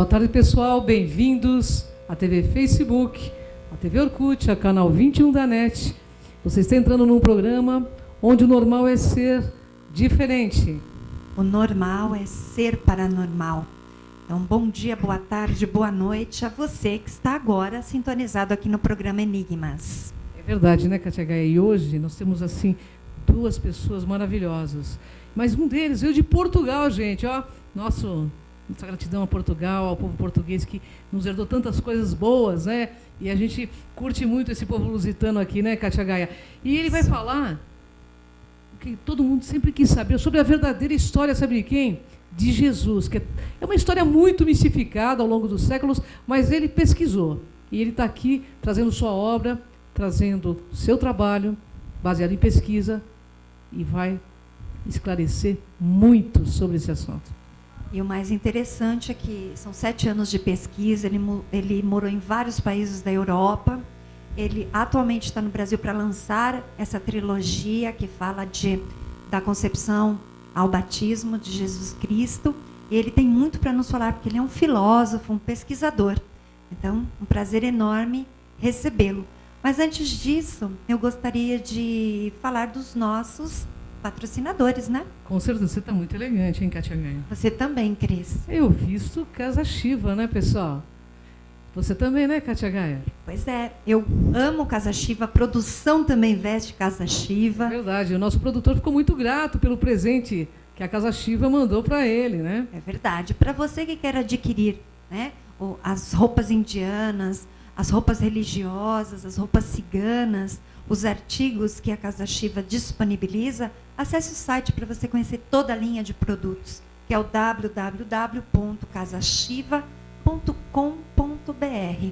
Boa tarde, pessoal. Bem-vindos à TV Facebook, à TV Orkut, a canal 21 da NET. Você está entrando num programa onde o normal é ser diferente. O normal é ser paranormal. Então, bom dia, boa tarde, boa noite a você que está agora sintonizado aqui no programa Enigmas. É verdade, né, Kátia Gaia? E hoje nós temos, assim, duas pessoas maravilhosas. Mas um deles veio de Portugal, gente, ó. Nossa gratidão a Portugal, ao povo português que nos herdou tantas coisas boas, né? E a gente curte muito esse povo lusitano aqui, né, Kátia Gaia? E ele vai falar o que todo mundo sempre quis saber sobre a verdadeira história, sabe de quem? De Jesus, que é uma história muito mistificada ao longo dos séculos, mas ele pesquisou. E ele está aqui trazendo sua obra, trazendo seu trabalho, baseado em pesquisa, e vai esclarecer muito sobre esse assunto. E o mais interessante é que são 7 anos de pesquisa, ele morou em vários países da Europa, ele atualmente está no Brasil para lançar essa trilogia que fala da concepção ao batismo de Jesus Cristo, e ele tem muito para nos falar, porque ele é um filósofo, um pesquisador. Então, um prazer enorme recebê-lo. Mas antes disso, eu gostaria de falar dos nossos patrocinadores, né? Com certeza, você está muito elegante, hein, Kátia Gaia? Você também, Cris. Eu visto Casa Shiva, né, pessoal? Você também, né, Kátia Gaia? Pois é, eu amo Casa Shiva, a produção também veste Casa Shiva. É verdade, o nosso produtor ficou muito grato pelo presente que a Casa Shiva mandou para ele, né? É verdade. Para você que quer adquirir, né, as roupas indianas, as roupas religiosas, as roupas ciganas, os artigos que a Casa Shiva disponibiliza, acesse o site para você conhecer toda a linha de produtos, que é o www.casashiva.com.br.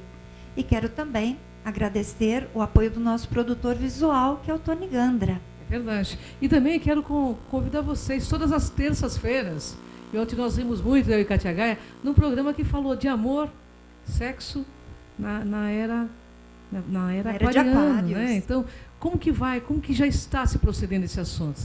E quero também agradecer o apoio do nosso produtor visual, que é o Tony Gandra. É verdade. E também quero convidar vocês, todas as terças-feiras, e ontem nós vimos muito, eu e Kátia Gaia, num programa que falou de amor, sexo, na era aquariana, né? Então, como que já está se procedendo esse assunto?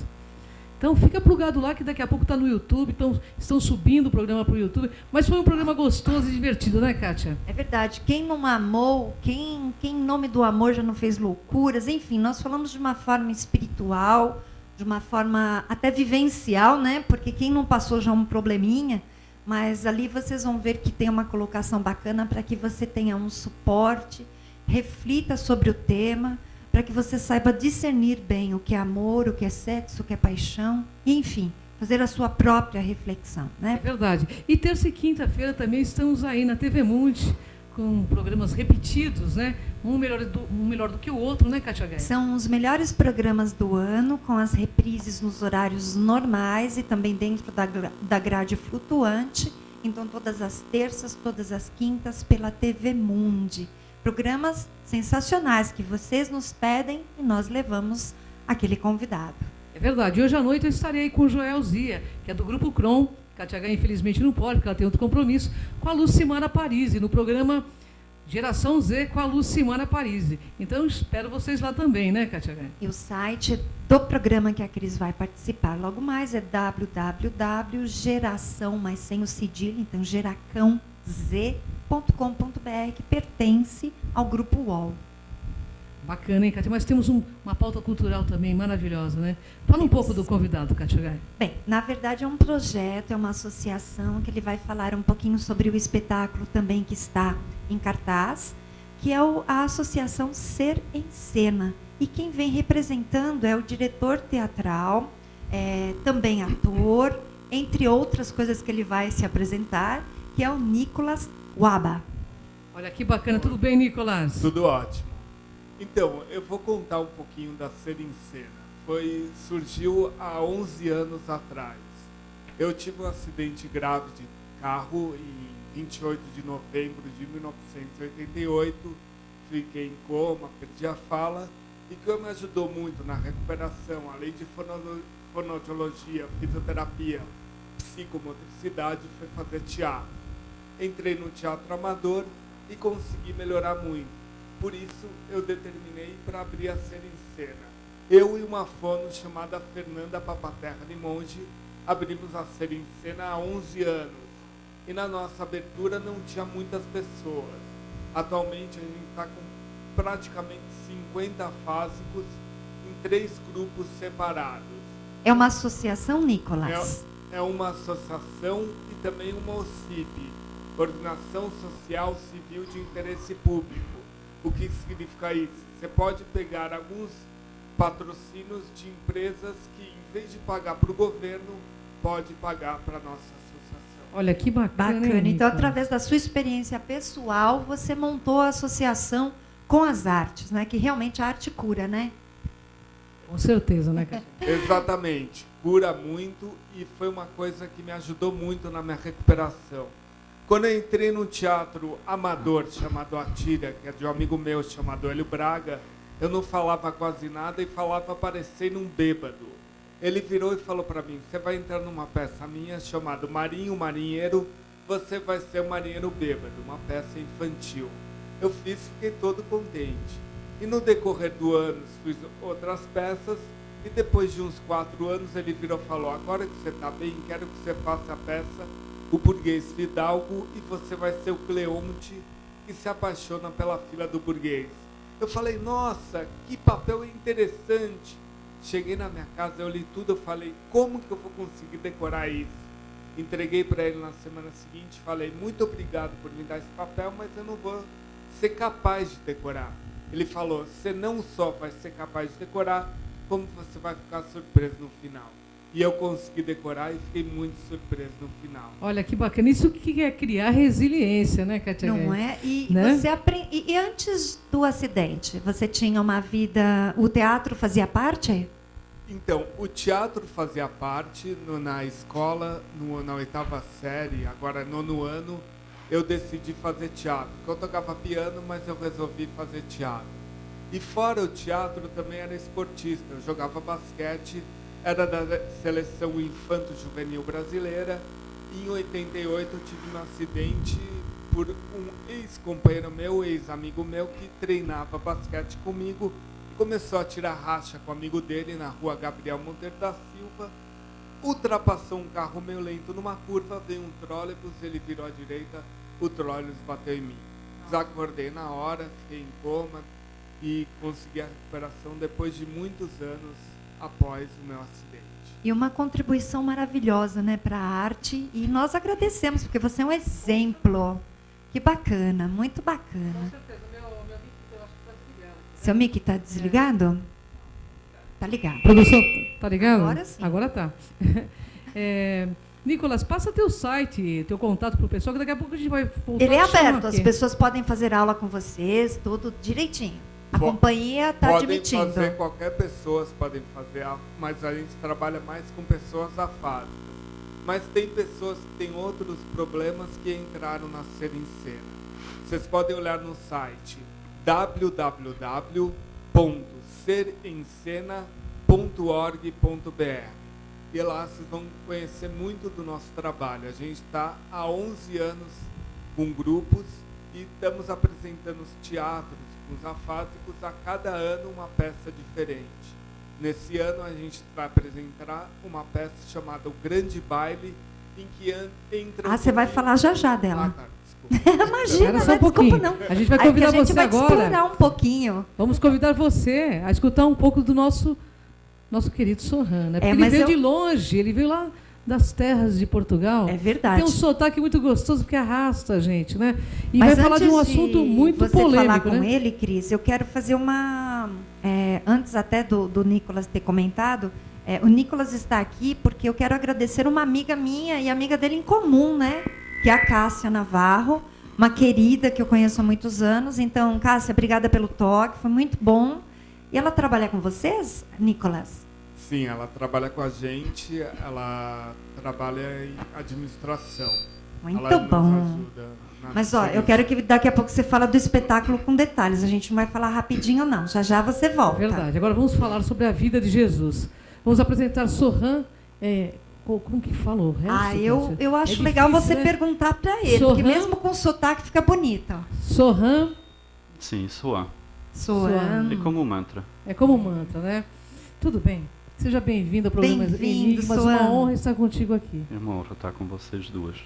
Então, fica plugado lá, que daqui a pouco está no YouTube, então estão subindo o programa para o YouTube, mas foi um programa gostoso e divertido, né, Kátia? É verdade. Quem não amou, quem em nome do amor já não fez loucuras, enfim, nós falamos de uma forma espiritual, de uma forma até vivencial, né? Porque quem não passou já um probleminha, mas ali vocês vão ver que tem uma colocação bacana para que você tenha um suporte, reflita sobre o tema, para que você saiba discernir bem o que é amor, o que é sexo, o que é paixão, e, enfim, fazer a sua própria reflexão, né? É verdade. E terça e quinta-feira também estamos aí na TV Mundi, com programas repetidos, né? Um melhor do que o outro, né, Kátia Gaia? São os melhores programas do ano, com as reprises nos horários normais e também dentro da grade flutuante. Então, todas as terças, todas as quintas, pela TV Mundi. Programas sensacionais que vocês nos pedem e nós levamos aquele convidado. É verdade. Hoje à noite eu estarei com o Joel Zia, que é do Grupo Crom. Kátia Gaia, infelizmente, não pode, porque ela tem outro compromisso, com a Lucimara Parisi, no programa Geração Z com a Lucimara Parisi. Então, espero vocês lá também, né, Kátia Gaia? E o site do programa que a Cris vai participar logo mais é www.geração, mas sem o cedilho, então geracãoz.com.br, que pertence ao Grupo UOL. Bacana, hein, Kátia? Mas temos uma pauta cultural também maravilhosa, né? Fala um pouco do convidado, Kátia Gaia. Bem, na verdade é um projeto, é uma associação que ele vai falar um pouquinho sobre o espetáculo também que está em cartaz, que é a Associação Ser em Cena. E quem vem representando é o diretor teatral, também ator, entre outras coisas que ele vai se apresentar, que é o Nicolas Waba. Olha que bacana, tudo bem, Nicolas? Tudo ótimo. Então, eu vou contar um pouquinho da Ser em Cena. Surgiu há 11 anos atrás. Eu tive um acidente grave de carro em 28 de novembro de 1988. Fiquei em coma, perdi a fala. E que me ajudou muito na recuperação, além de fonoaudiologia, fisioterapia, psicomotricidade, foi fazer teatro. Entrei no teatro amador e consegui melhorar muito. Por isso, eu determinei para abrir a Ser em Cena. Eu e uma fono chamada Fernanda Papaterra de Monge abrimos a Ser em Cena há 11 anos. e na nossa abertura não tinha muitas pessoas. Atualmente a gente está com praticamente 50 fásicos em 3 grupos separados. É uma associação, Nicolas? É uma associação e também uma OCIP, Organização Social Civil de Interesse Público. O que significa isso? Você pode pegar alguns patrocínios de empresas que, em vez de pagar para o governo, pode pagar para a nossa associação. Olha, que bacana. Bacana. Hein, Então, Nicolas? através da sua experiência pessoal, você montou a associação com as artes, né? Que realmente a arte cura, né? Com certeza, né, Cátia? Exatamente. Cura muito e foi uma coisa que me ajudou muito na minha recuperação. Quando eu entrei num teatro amador chamado Atira, que é de um amigo meu chamado Hélio Braga, eu não falava quase nada e falava parecendo um bêbado. Ele virou e falou para mim, você vai entrar numa peça minha chamada Marinho Marinheiro, você vai ser um marinheiro bêbado, uma peça infantil. Eu fiz e fiquei todo contente. E no decorrer do ano fiz outras peças e depois de uns 4 anos ele virou e falou, agora que você está bem, quero que você faça a peça O Burguês Fidalgo e você vai ser o Cleonte que se apaixona pela filha do burguês. Eu falei, nossa, que papel interessante. Cheguei na minha casa, eu li tudo, eu falei, como que eu vou conseguir decorar isso? Entreguei para ele na semana seguinte, falei, muito obrigado por me dar esse papel, mas eu não vou ser capaz de decorar. Ele falou, você não só vai ser capaz de decorar, como você vai ficar surpreso no final. E eu consegui decorar e fiquei muito surpreso no final. Olha, que bacana. Isso que é criar resiliência, né, Cátia? Não é? E, né? você e antes do acidente, você tinha uma vida... O teatro fazia parte? Então, o teatro fazia parte na escola, na 8ª série, agora 9º ano, eu decidi fazer teatro. Eu tocava piano, mas eu resolvi fazer teatro. E fora o teatro, também era esportista. Eu jogava basquete, era da seleção infanto-juvenil brasileira. E em 88 eu tive um acidente por um ex-companheiro meu, ex-amigo meu, que treinava basquete comigo. Começou a tirar racha com o amigo dele na rua Gabriel Monteiro da Silva. Ultrapassou um carro meio lento numa curva, veio um trólebus, ele virou à direita, o trólebus bateu em mim. Desacordei na hora, fiquei em coma e consegui a recuperação depois de muitos anos após o meu acidente. E uma contribuição maravilhosa, né, para a arte. E nós agradecemos, porque você é um exemplo. Que bacana, muito bacana. Com certeza. Meu mic, eu acho que está desligado. Seu mic está desligado? Está ligado. Produção, tá ligado? Agora sim. Agora tá. Nicolas, passa teu site, teu contato para o pessoal, que daqui a pouco a gente vai voltar. Ele é a chamar aberto, as aqui. pessoas podem fazer aula com vocês, tudo direitinho. A companhia está Podem admitindo. fazer, qualquer pessoa podem fazer, mas a gente trabalha mais com pessoas afásicas. Mas tem pessoas que têm outros problemas que entraram na Ser em Cena. Vocês podem olhar no site www.serencena.org.br e lá vocês vão conhecer muito do nosso trabalho. A gente está há 11 anos com grupos e estamos apresentando os teatros, os afásicos, a cada ano uma peça diferente. Nesse ano a gente vai apresentar uma peça chamada O Grande Baile, em que entra... Você vai falar já dela. Tá, desculpa. Imagina, Espera só não um pouquinho. desculpa não. A gente vai convidar que a gente você vai agora. explorar um pouquinho. Vamos convidar você a escutar um pouco do nosso querido Sorran, né? Porque ele mas veio de longe, ele veio lá das terras de Portugal. É verdade. Tem um sotaque muito gostoso que arrasta a gente, né? E Mas vai falar de um antes assunto muito você falar polêmico, com né? ele, Cris, eu quero fazer uma... antes até do Nicolas ter comentado, o Nicolas está aqui porque eu quero agradecer uma amiga minha e amiga dele em comum, né? Que é a Cássia Navarro, uma querida que eu conheço há muitos anos. Então, Cássia, obrigada pelo toque, foi muito bom. E ela trabalha com vocês, Nicolas? Sim, ela trabalha com a gente, ela trabalha em administração. Muito ela bom. Nos ajuda na Mas, ó, eu quero que daqui a pouco você fale do espetáculo com detalhes. A gente não vai falar rapidinho, não. Já já você volta. Verdade. Agora vamos falar sobre a vida de Jesus. Vamos apresentar Sorran. Como que fala o resto? Eu acho É legal difícil, você né? perguntar para ele, Sorran. porque mesmo com sotaque fica bonito. Sorran Sim, soar. Soan. É como um mantra. é como um mantra, né? Tudo bem. Seja bem-vindo ao programa Bem-vindo, Enigmas. Sorran. Uma honra estar contigo aqui. É uma honra estar com vocês duas.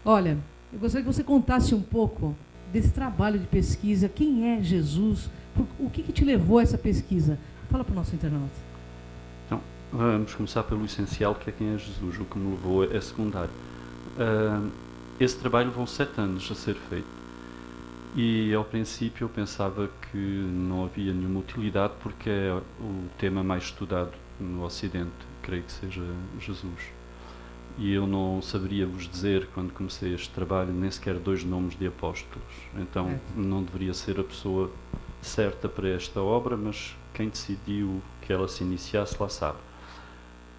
Olha, Eu gostaria que você contasse um pouco desse trabalho de pesquisa. Quem é Jesus? O que te levou a essa pesquisa? Fala para o nosso internauta. Então, vamos começar pelo essencial, que é quem é Jesus. O que me levou é secundário. Esse trabalho levou 7 anos a ser feito. E, ao princípio, eu pensava que não havia nenhuma utilidade, porque é o tema mais estudado no Ocidente, creio que seja Jesus. E eu não saberia vos dizer, quando comecei este trabalho, nem sequer 2 nomes de apóstolos. Então, não deveria ser a pessoa certa para esta obra, mas quem decidiu que ela se iniciasse lá sabe.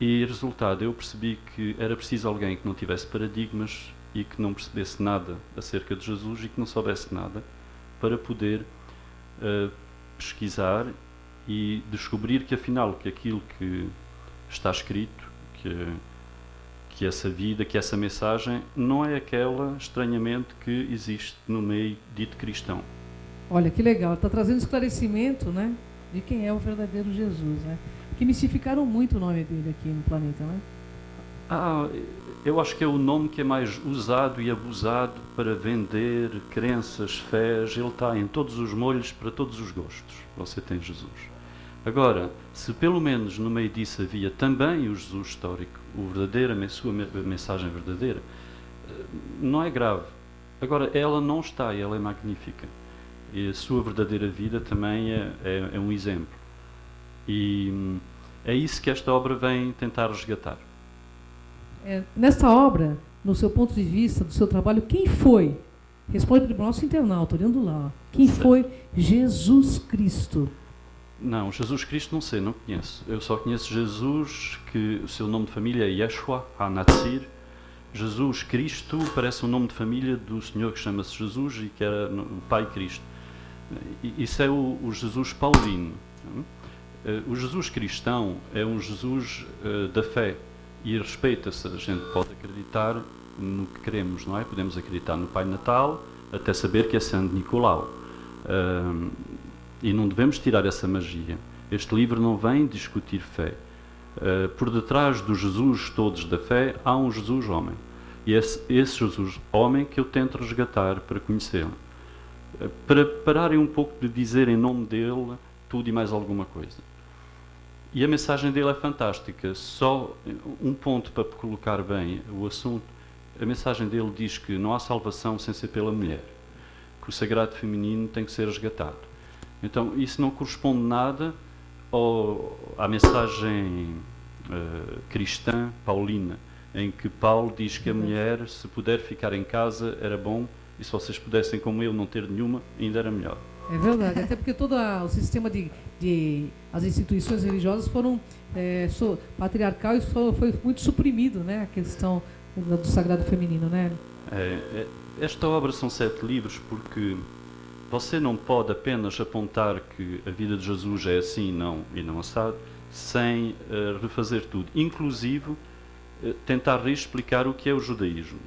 E, resultado, eu percebi que era preciso alguém que não tivesse paradigmas e que não percebesse nada acerca de Jesus e que não soubesse nada, para poder pesquisar e descobrir que, afinal, que aquilo que está escrito, que essa vida, que essa mensagem, não é aquela, estranhamente, que existe no meio dito cristão. Olha, que legal. Está trazendo esclarecimento, né, de quem é o verdadeiro Jesus, né? Que mistificaram muito o nome dele aqui no planeta, né? Eu acho que é o nome que é mais usado e abusado para vender crenças, fés. Ele está em todos os molhos, para todos os gostos. Você tem Jesus. Agora, se pelo menos no meio disso havia também o Jesus histórico, a sua mensagem verdadeira, não é grave. Agora, ela não está, e ela é magnífica. E a sua verdadeira vida também é um exemplo. E é isso que esta obra vem tentar resgatar. Nesta obra, no seu ponto de vista, do seu trabalho, quem foi? Responde para o nosso internauta, olhando lá. Quem foi Jesus Cristo? Não, Jesus Cristo não sei, não conheço. Eu só conheço Jesus, que o seu nome de família é Yeshua HaNatsir. Jesus Cristo parece um nome de família do Senhor que chama-se Jesus e que era o Pai Cristo. Isso é o Jesus paulino. O Jesus cristão é um Jesus da fé e respeita-se. A gente pode acreditar no que queremos, não é? Podemos acreditar no Pai Natal até saber que é Santo Nicolau. E não devemos tirar essa magia. Este livro não vem discutir fé. Por detrás dos Jesus todos da fé, há um Jesus homem. E esse Jesus homem que eu tento resgatar para conhecê-lo. Para pararem um pouco de dizer em nome dele tudo e mais alguma coisa. E a mensagem dele é fantástica. Só um ponto para colocar bem o assunto. A mensagem dele diz que não há salvação sem ser pela mulher. Que o sagrado feminino tem que ser resgatado. Então, isso não corresponde nada à mensagem cristã paulina, em que Paulo diz que a mulher, se puder ficar em casa, era bom, e se vocês pudessem, como eu, não ter nenhuma, ainda era melhor. É verdade, até porque todo o sistema as instituições religiosas foram patriarcal e foi muito suprimido, né? A questão do sagrado feminino, né? Esta obra são 7 livros, porque você não pode apenas apontar que a vida de Jesus é assim e não assado, sem refazer tudo. Inclusive, tentar reexplicar o que é o judaísmo.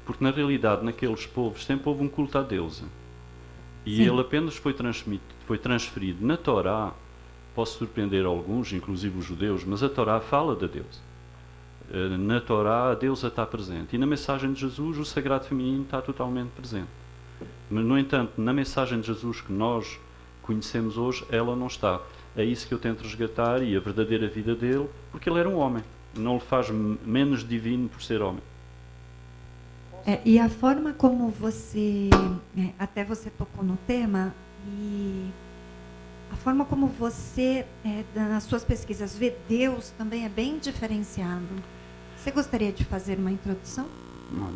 Porque, na realidade, naqueles povos sempre houve um culto à deusa. E ele apenas foi transferido. Na Torá, posso surpreender alguns, inclusive os judeus, mas a Torá fala da deusa. Na Torá, a deusa está presente. E na mensagem de Jesus, o sagrado feminino está totalmente presente. Mas, no entanto, na mensagem de Jesus que nós conhecemos hoje, ela não está. É isso que eu tento resgatar e a verdadeira vida dele, porque ele era um homem. Não lhe faz menos divino por ser homem. E a forma como você, até você tocou no tema, e a forma como você, nas suas pesquisas, vê Deus também é bem diferenciado. Você gostaria de fazer uma introdução? Não,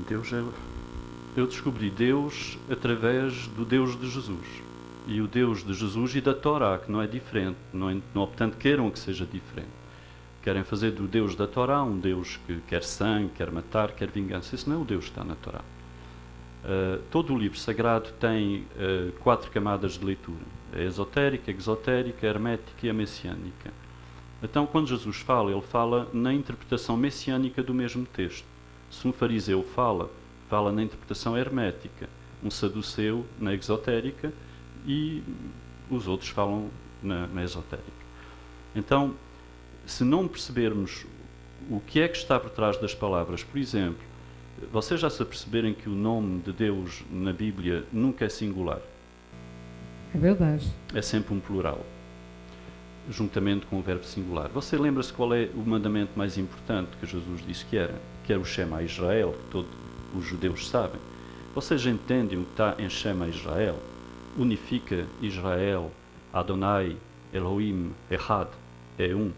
eu descobri Deus através do Deus de Jesus. E o Deus de Jesus e da Torá, que não é diferente. Não, portanto, queiram que seja diferente. Querem fazer do Deus da Torá um Deus que quer sangue, quer matar, quer vingança. Isso não é o Deus que está na Torá. Todo o livro sagrado tem 4 camadas de leitura. A esotérica, a exotérica, a hermética e a messiânica. Então, quando Jesus fala, ele fala na interpretação messiânica do mesmo texto. Se um fariseu fala na interpretação hermética, um saduceu na exotérica e os outros falam na esotérica. Então, se não percebermos o que é que está por trás das palavras, por exemplo, Vocês já se aperceberem que o nome de Deus na Bíblia nunca é singular, É verdade. é sempre um plural, juntamente com o verbo singular. Você lembra-se qual é o mandamento mais importante que Jesus disse que era? Que era o Shema Israel, que todos os judeus sabem. Vocês entendem o que está em Shema Israel? Unifica Israel, Adonai, Elohim, Echad, é um.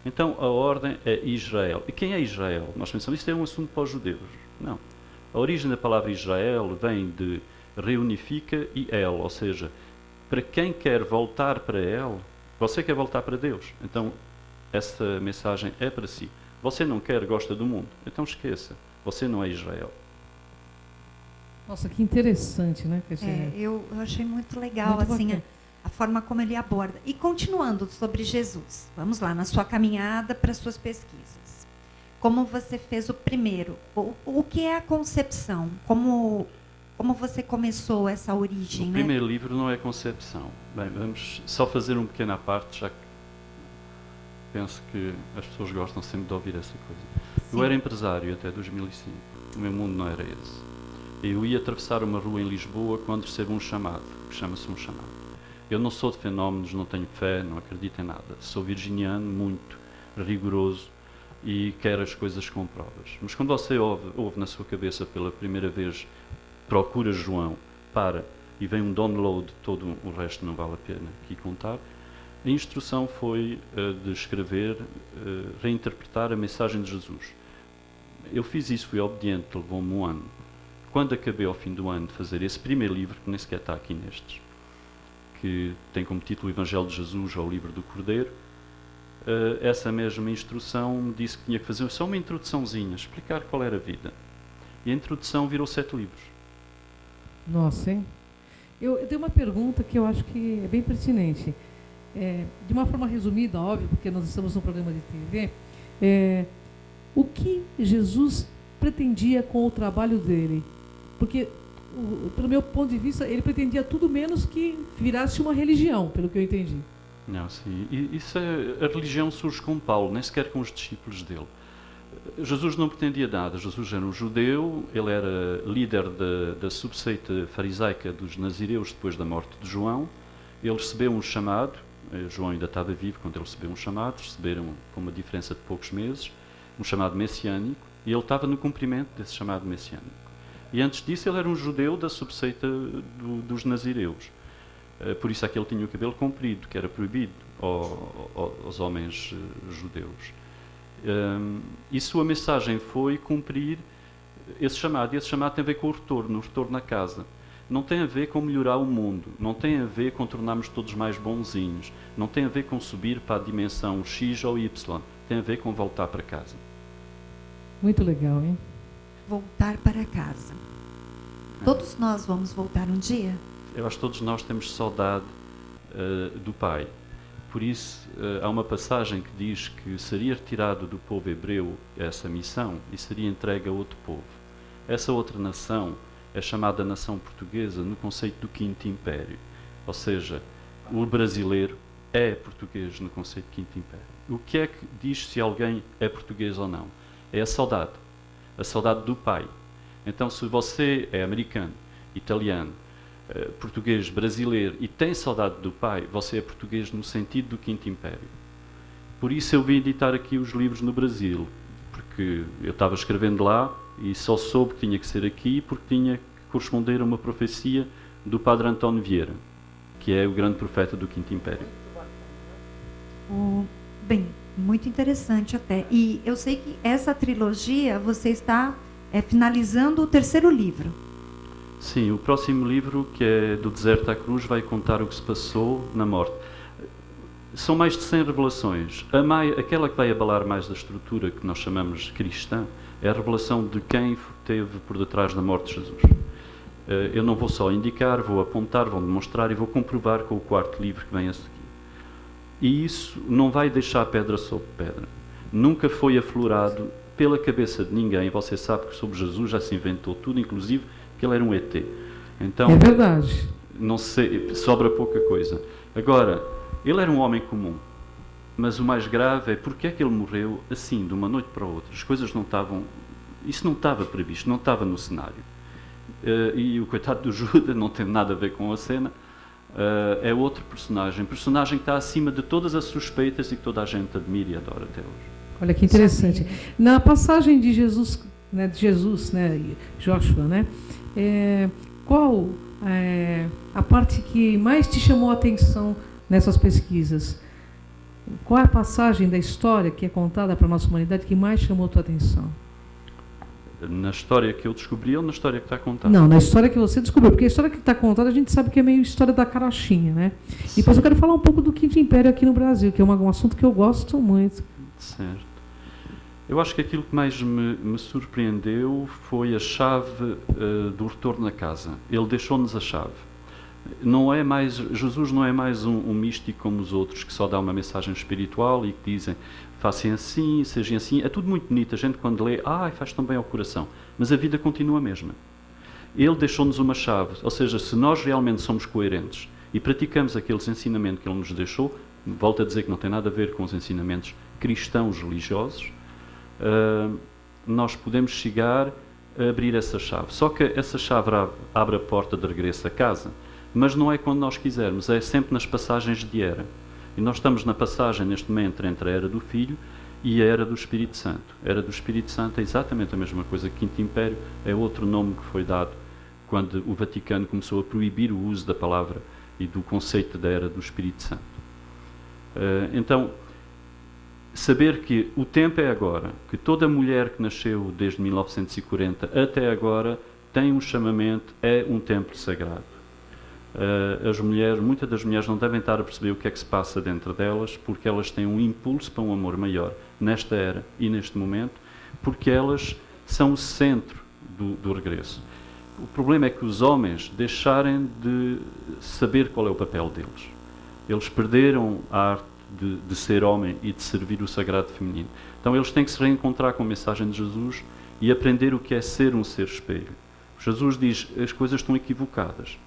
Então a ordem é Israel. E quem é Israel? Nós pensamos, isto é um assunto para os judeus. Não. A origem da palavra Israel vem de reunifica e El, ou seja, para quem quer voltar para El, você quer voltar para Deus. Então essa mensagem é para si. Você não quer, gosta do mundo. Então esqueça, você não é Israel. Nossa, que interessante, né? Eu achei muito legal, Muito assim, bacana. a forma como ele aborda. E continuando sobre Jesus, vamos lá, na sua caminhada para suas pesquisas. Como você fez o primeiro? O que é a concepção? Como você começou essa origem? O né? primeiro livro não é concepção. Bem, vamos só fazer uma pequena parte, já que penso que as pessoas gostam sempre de ouvir essa coisa. Sim. Eu era empresário até 2005. O meu mundo não era esse. Eu ia atravessar uma rua em Lisboa quando recebo um chamado, que chama-se um chamado. Eu não sou de fenómenos, não tenho fé, não acredito em nada. Sou virginiano, muito rigoroso e quero as coisas com provas. Mas quando você ouve na sua cabeça pela primeira vez, procura João, para, e vem um download, todo o resto não vale a pena aqui contar, a instrução foi de escrever, reinterpretar a mensagem de Jesus. Eu fiz isso, fui obediente, levou-me um ano. Quando acabei ao fim do ano de fazer esse primeiro livro, que nem sequer está aqui nestes, que tem como título o Evangelho de Jesus ou o Livro do Cordeiro, essa mesma instrução me disse que tinha que fazer só uma introduçãozinha, explicar qual era a vida. E a introdução virou 7 livros. Nossa, hein? Eu tenho uma pergunta que eu acho que é bem pertinente. De uma forma resumida, óbvio, porque nós estamos num programa de TV, o que Jesus pretendia com o trabalho dele? Porque, pelo meu ponto de vista, ele pretendia tudo menos que virasse uma religião, pelo que eu entendi. Não, sim. A religião surge com Paulo, nem sequer com os discípulos dele. Jesus não pretendia nada. Jesus era um judeu, ele era líder da subseita farisaica dos nazireus depois da morte de João. Ele recebeu um chamado, João ainda estava vivo quando ele recebeu um chamado, receberam com uma diferença de poucos meses, um chamado messiânico, e ele estava no cumprimento desse chamado messiânico. E antes disso ele era um judeu da subseita dos nazireus. Por isso é que ele tinha o cabelo comprido, que era proibido aos homens judeus. E sua mensagem foi cumprir esse chamado. E esse chamado tem a ver com o retorno à casa. Não tem a ver com melhorar o mundo, não tem a ver com tornarmos todos mais bonzinhos, não tem a ver com subir para a dimensão X ou Y, tem a ver com voltar para casa. Muito legal, hein? Voltar para casa. Todos nós vamos voltar um dia? Eu acho que todos nós temos saudade do Pai. Por isso, há uma passagem que diz que seria retirado do povo hebreu essa missão e seria entregue a outro povo. Essa outra nação é chamada nação portuguesa no conceito do Quinto Império. Ou seja, o brasileiro é português no conceito do Quinto Império. O que é que diz se alguém é português ou não? É a saudade do Pai. Então, se você é americano, italiano, português, brasileiro e tem saudade do Pai, você é português no sentido do Quinto Império. Por isso eu vim editar aqui os livros no Brasil, porque eu estava escrevendo lá e só soube que tinha que ser aqui porque tinha que corresponder a uma profecia do Padre António Vieira, que é o grande profeta do Quinto Império. Bem, muito interessante até. E eu sei que essa trilogia você está finalizando o terceiro livro. Sim, o próximo livro, que é do Deserto à Cruz, vai contar o que se passou na morte. São mais de 100 revelações. Aquela que vai abalar mais da estrutura que nós chamamos cristã é a revelação de quem esteve por detrás da morte de Jesus. Eu não vou só indicar, vou apontar, vou demonstrar e vou comprovar com o quarto livro que vem a seguir. E isso não vai deixar pedra sobre pedra. Nunca foi aflorado pela cabeça de ninguém. Você sabe que sobre Jesus já se inventou tudo, inclusive que ele era um ET. Então, é verdade. Não sei, sobra pouca coisa. Agora, ele era um homem comum, mas o mais grave é porque é que ele morreu assim, de uma noite para a outra. As coisas não estavam Isso não estava previsto, não estava no cenário. E o coitado do Judas não tem nada a ver com a cena. É outro personagem que está acima de todas as suspeitas e que toda a gente admira e adora até hoje. Olha que interessante. Na passagem de Jesus, né, Joshua, né, qual a parte que mais te chamou a atenção nessas pesquisas? Qual é a passagem da história que é contada para a nossa humanidade que mais chamou a tua atenção? Na história que eu descobri ou na história que está contada? Não, na história que você descobriu, porque a história que está contada a gente sabe que é meio história da carochinha, né? E depois eu quero falar um pouco do Quinto Império aqui no Brasil, que é um assunto que eu gosto muito. Certo. Eu acho que aquilo que mais me surpreendeu foi a chave do retorno à casa. Ele deixou-nos a chave. Jesus não é mais um místico como os outros, que só dá uma mensagem espiritual e que dizem façam assim, sejam assim. É tudo muito bonito. A gente quando lê, faz tão bem ao coração. Mas a vida continua a mesma. Ele deixou-nos uma chave. Ou seja, se nós realmente somos coerentes e praticamos aqueles ensinamentos que ele nos deixou, volto a dizer que não tem nada a ver com os ensinamentos cristãos religiosos, nós podemos chegar a abrir essa chave. Só que essa chave abre a porta de regresso a casa, mas não é quando nós quisermos, é sempre nas passagens de era. E nós estamos na passagem, neste momento, entre a era do Filho e a era do Espírito Santo. A era do Espírito Santo é exatamente a mesma coisa que Quinto Império, é outro nome que foi dado quando o Vaticano começou a proibir o uso da palavra e do conceito da era do Espírito Santo. Então, saber que o tempo é agora, que toda mulher que nasceu desde 1940 até agora tem um chamamento, é um templo sagrado. Muitas das mulheres não devem estar a perceber o que é que se passa dentro delas, porque elas têm um impulso para um amor maior nesta era e neste momento, porque elas são o centro do regresso. O problema é que os homens deixarem de saber qual é o papel deles. Eles perderam a arte de ser homem e de servir o sagrado feminino. Então eles têm que se reencontrar com a mensagem de Jesus e aprender o que é ser um ser espelho. Jesus diz, as coisas estão equivocadas.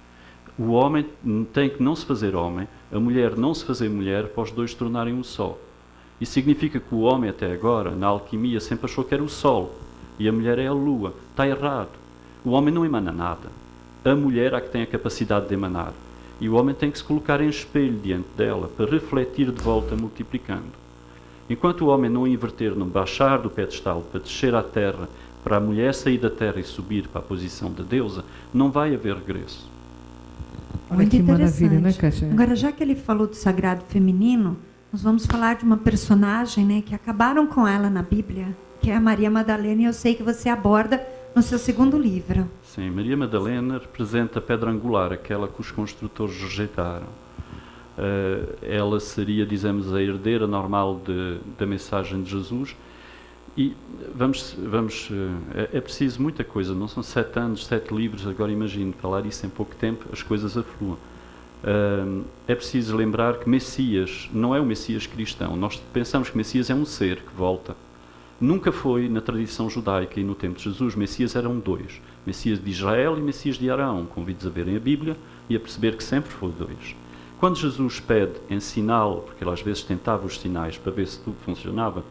O homem tem que não se fazer homem, a mulher não se fazer mulher, para os dois se tornarem um só. Isso significa que o homem até agora, na alquimia, sempre achou que era o sol e a mulher é a lua. Está errado. O homem não emana nada. A mulher é que tem a capacidade de emanar. E o homem tem que se colocar em espelho diante dela, para refletir de volta, multiplicando. Enquanto o homem não inverter, não baixar do pedestal, para descer à terra, para a mulher sair da terra e subir para a posição da deusa, não vai haver regresso. Olha que maravilha, né, Kátia? Agora, já que ele falou do sagrado feminino, nós vamos falar de uma personagem, né, que acabaram com ela na Bíblia, que é a Maria Madalena, e eu sei que você aborda no seu segundo livro. Sim, Maria Madalena representa a pedra angular, aquela que os construtores rejeitaram. Ela seria, dizemos, a herdeira normal da mensagem de Jesus. E é preciso muita coisa, não são 7 anos, 7 livros, agora imagino, falar isso em pouco tempo, as coisas afluam. É preciso lembrar que Messias não é o Messias cristão. Nós pensamos que Messias é um ser que volta. Nunca foi na tradição judaica e no tempo de Jesus. Messias eram 2. Messias de Israel e Messias de Araão. Convido-os a verem a Bíblia e a perceber que sempre foi 2. Quando Jesus pede em sinal, porque ele às vezes tentava os sinais para ver se tudo funcionava,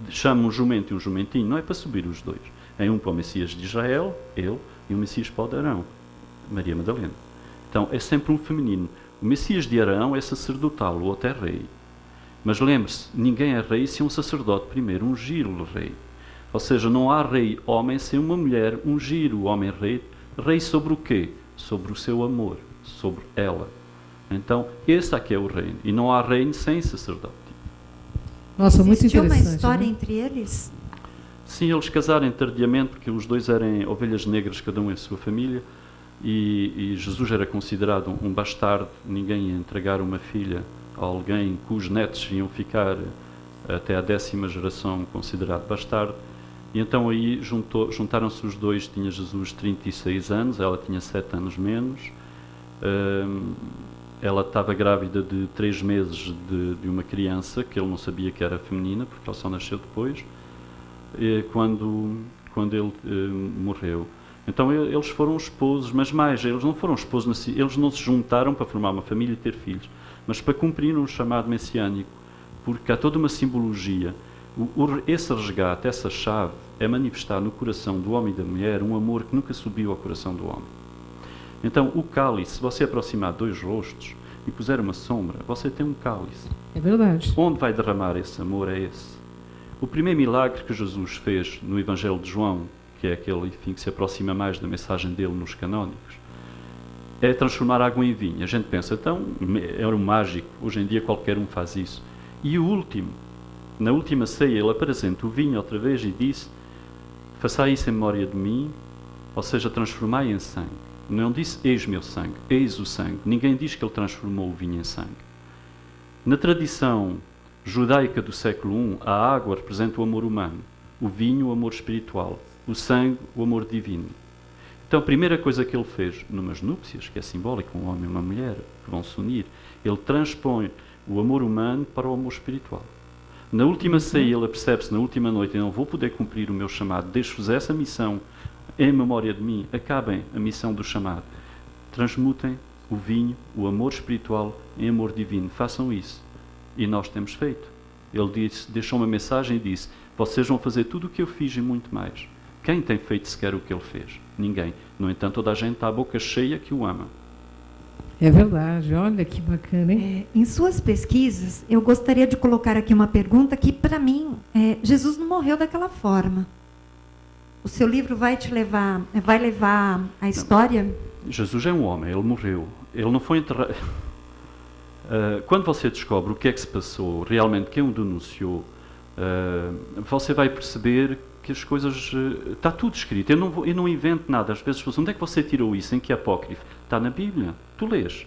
chama um jumento e um jumentinho, não é para subir os 2. É um para o Messias de Israel, ele, e um Messias para o de Arão, Maria Madalena. Então é sempre um feminino. O Messias de Arão é sacerdotal, o outro é rei. Mas lembre-se, ninguém é rei se um sacerdote primeiro ungir o rei. Ou seja, não há rei homem sem uma mulher ungir o homem rei. Rei sobre o quê? Sobre o seu amor, sobre ela. Então, esse aqui é o reino. E não há reino sem sacerdote. Nossa, muito existiu interessante. uma história, né? entre eles? Sim, eles casaram tardiamente, porque os dois eram ovelhas negras, cada um em sua família. E Jesus era considerado um bastardo. Ninguém ia entregar uma filha a alguém cujos netos iam ficar até a 10ª geração considerado bastardo. E então aí juntaram-se os dois. Tinha Jesus 36 anos, ela tinha 7 anos menos. Ela estava grávida de 3 meses de uma criança que ele não sabia que era feminina, porque ela só nasceu depois, quando ele morreu. Então eles foram esposos, mas mais, eles não foram esposos, eles não se juntaram para formar uma família e ter filhos, mas para cumprir um chamado messiânico, porque há toda uma simbologia. Esse resgate, essa chave, é manifestar no coração do homem e da mulher um amor que nunca subiu ao coração do homem. Então, o cálice, se você aproximar dois rostos e puser uma sombra, você tem um cálice. É verdade. Onde vai derramar esse amor é esse. O primeiro milagre que Jesus fez no Evangelho de João, que é aquele, enfim, que se aproxima mais da mensagem dele nos canónicos, é transformar água em vinho. A gente pensa, então, era um mágico, hoje em dia qualquer um faz isso. E o último, na última ceia, ele apresenta o vinho outra vez e disse: façai isso em memória de mim, ou seja, transformai em sangue. Não disse, eis meu sangue, eis o sangue. Ninguém diz que ele transformou o vinho em sangue. Na tradição judaica do século I, a água representa o amor humano, o vinho, o amor espiritual, o sangue, o amor divino. Então, a primeira coisa que ele fez numas núpcias, que é simbólico, um homem e uma mulher que vão se unir, ele transpõe o amor humano para o amor espiritual. Na última ceia, ele percebe-se, na última noite, eu não vou poder cumprir o meu chamado, deixo-vos essa missão em memória de mim, acabem a missão do chamado. Transmutem o vinho, o amor espiritual, em amor divino. Façam isso. E nós temos feito. Ele disse, deixou uma mensagem e disse: vocês vão fazer tudo o que eu fiz e muito mais. Quem tem feito sequer o que ele fez? Ninguém. No entanto, toda a gente está à boca cheia que o ama. É verdade. Olha que bacana, hein? Em suas pesquisas, eu gostaria de colocar aqui uma pergunta que, para mim, Jesus não morreu daquela forma. O seu livro vai levar a história? Jesus é um homem, ele morreu. Ele não foi enterrado. Quando você descobre o que é que se passou, realmente quem o denunciou, você vai perceber que as coisas... está tudo escrito. Eu não invento nada. Às vezes, onde é que você tirou isso? Em que apócrifo? Está na Bíblia. Tu lês.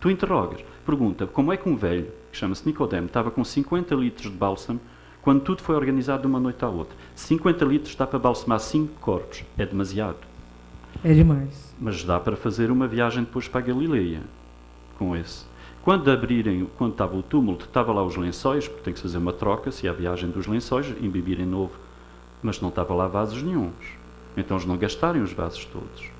Tu interrogas. Pergunta, como é que um velho, que chama-se Nicodemo, estava com 50 litros de bálsamo quando tudo foi organizado de uma noite à outra? 50 litros dá para balsamar 5 corpos. É demasiado. É demais. Mas dá para fazer uma viagem depois para a Galileia com esse. Quando estava o túmulo, estava lá os lençóis, porque tem que se fazer uma troca, se há a viagem dos lençóis, embibirem novo. Mas não estava lá vasos nenhuns. Então eles não gastarem os vasos todos.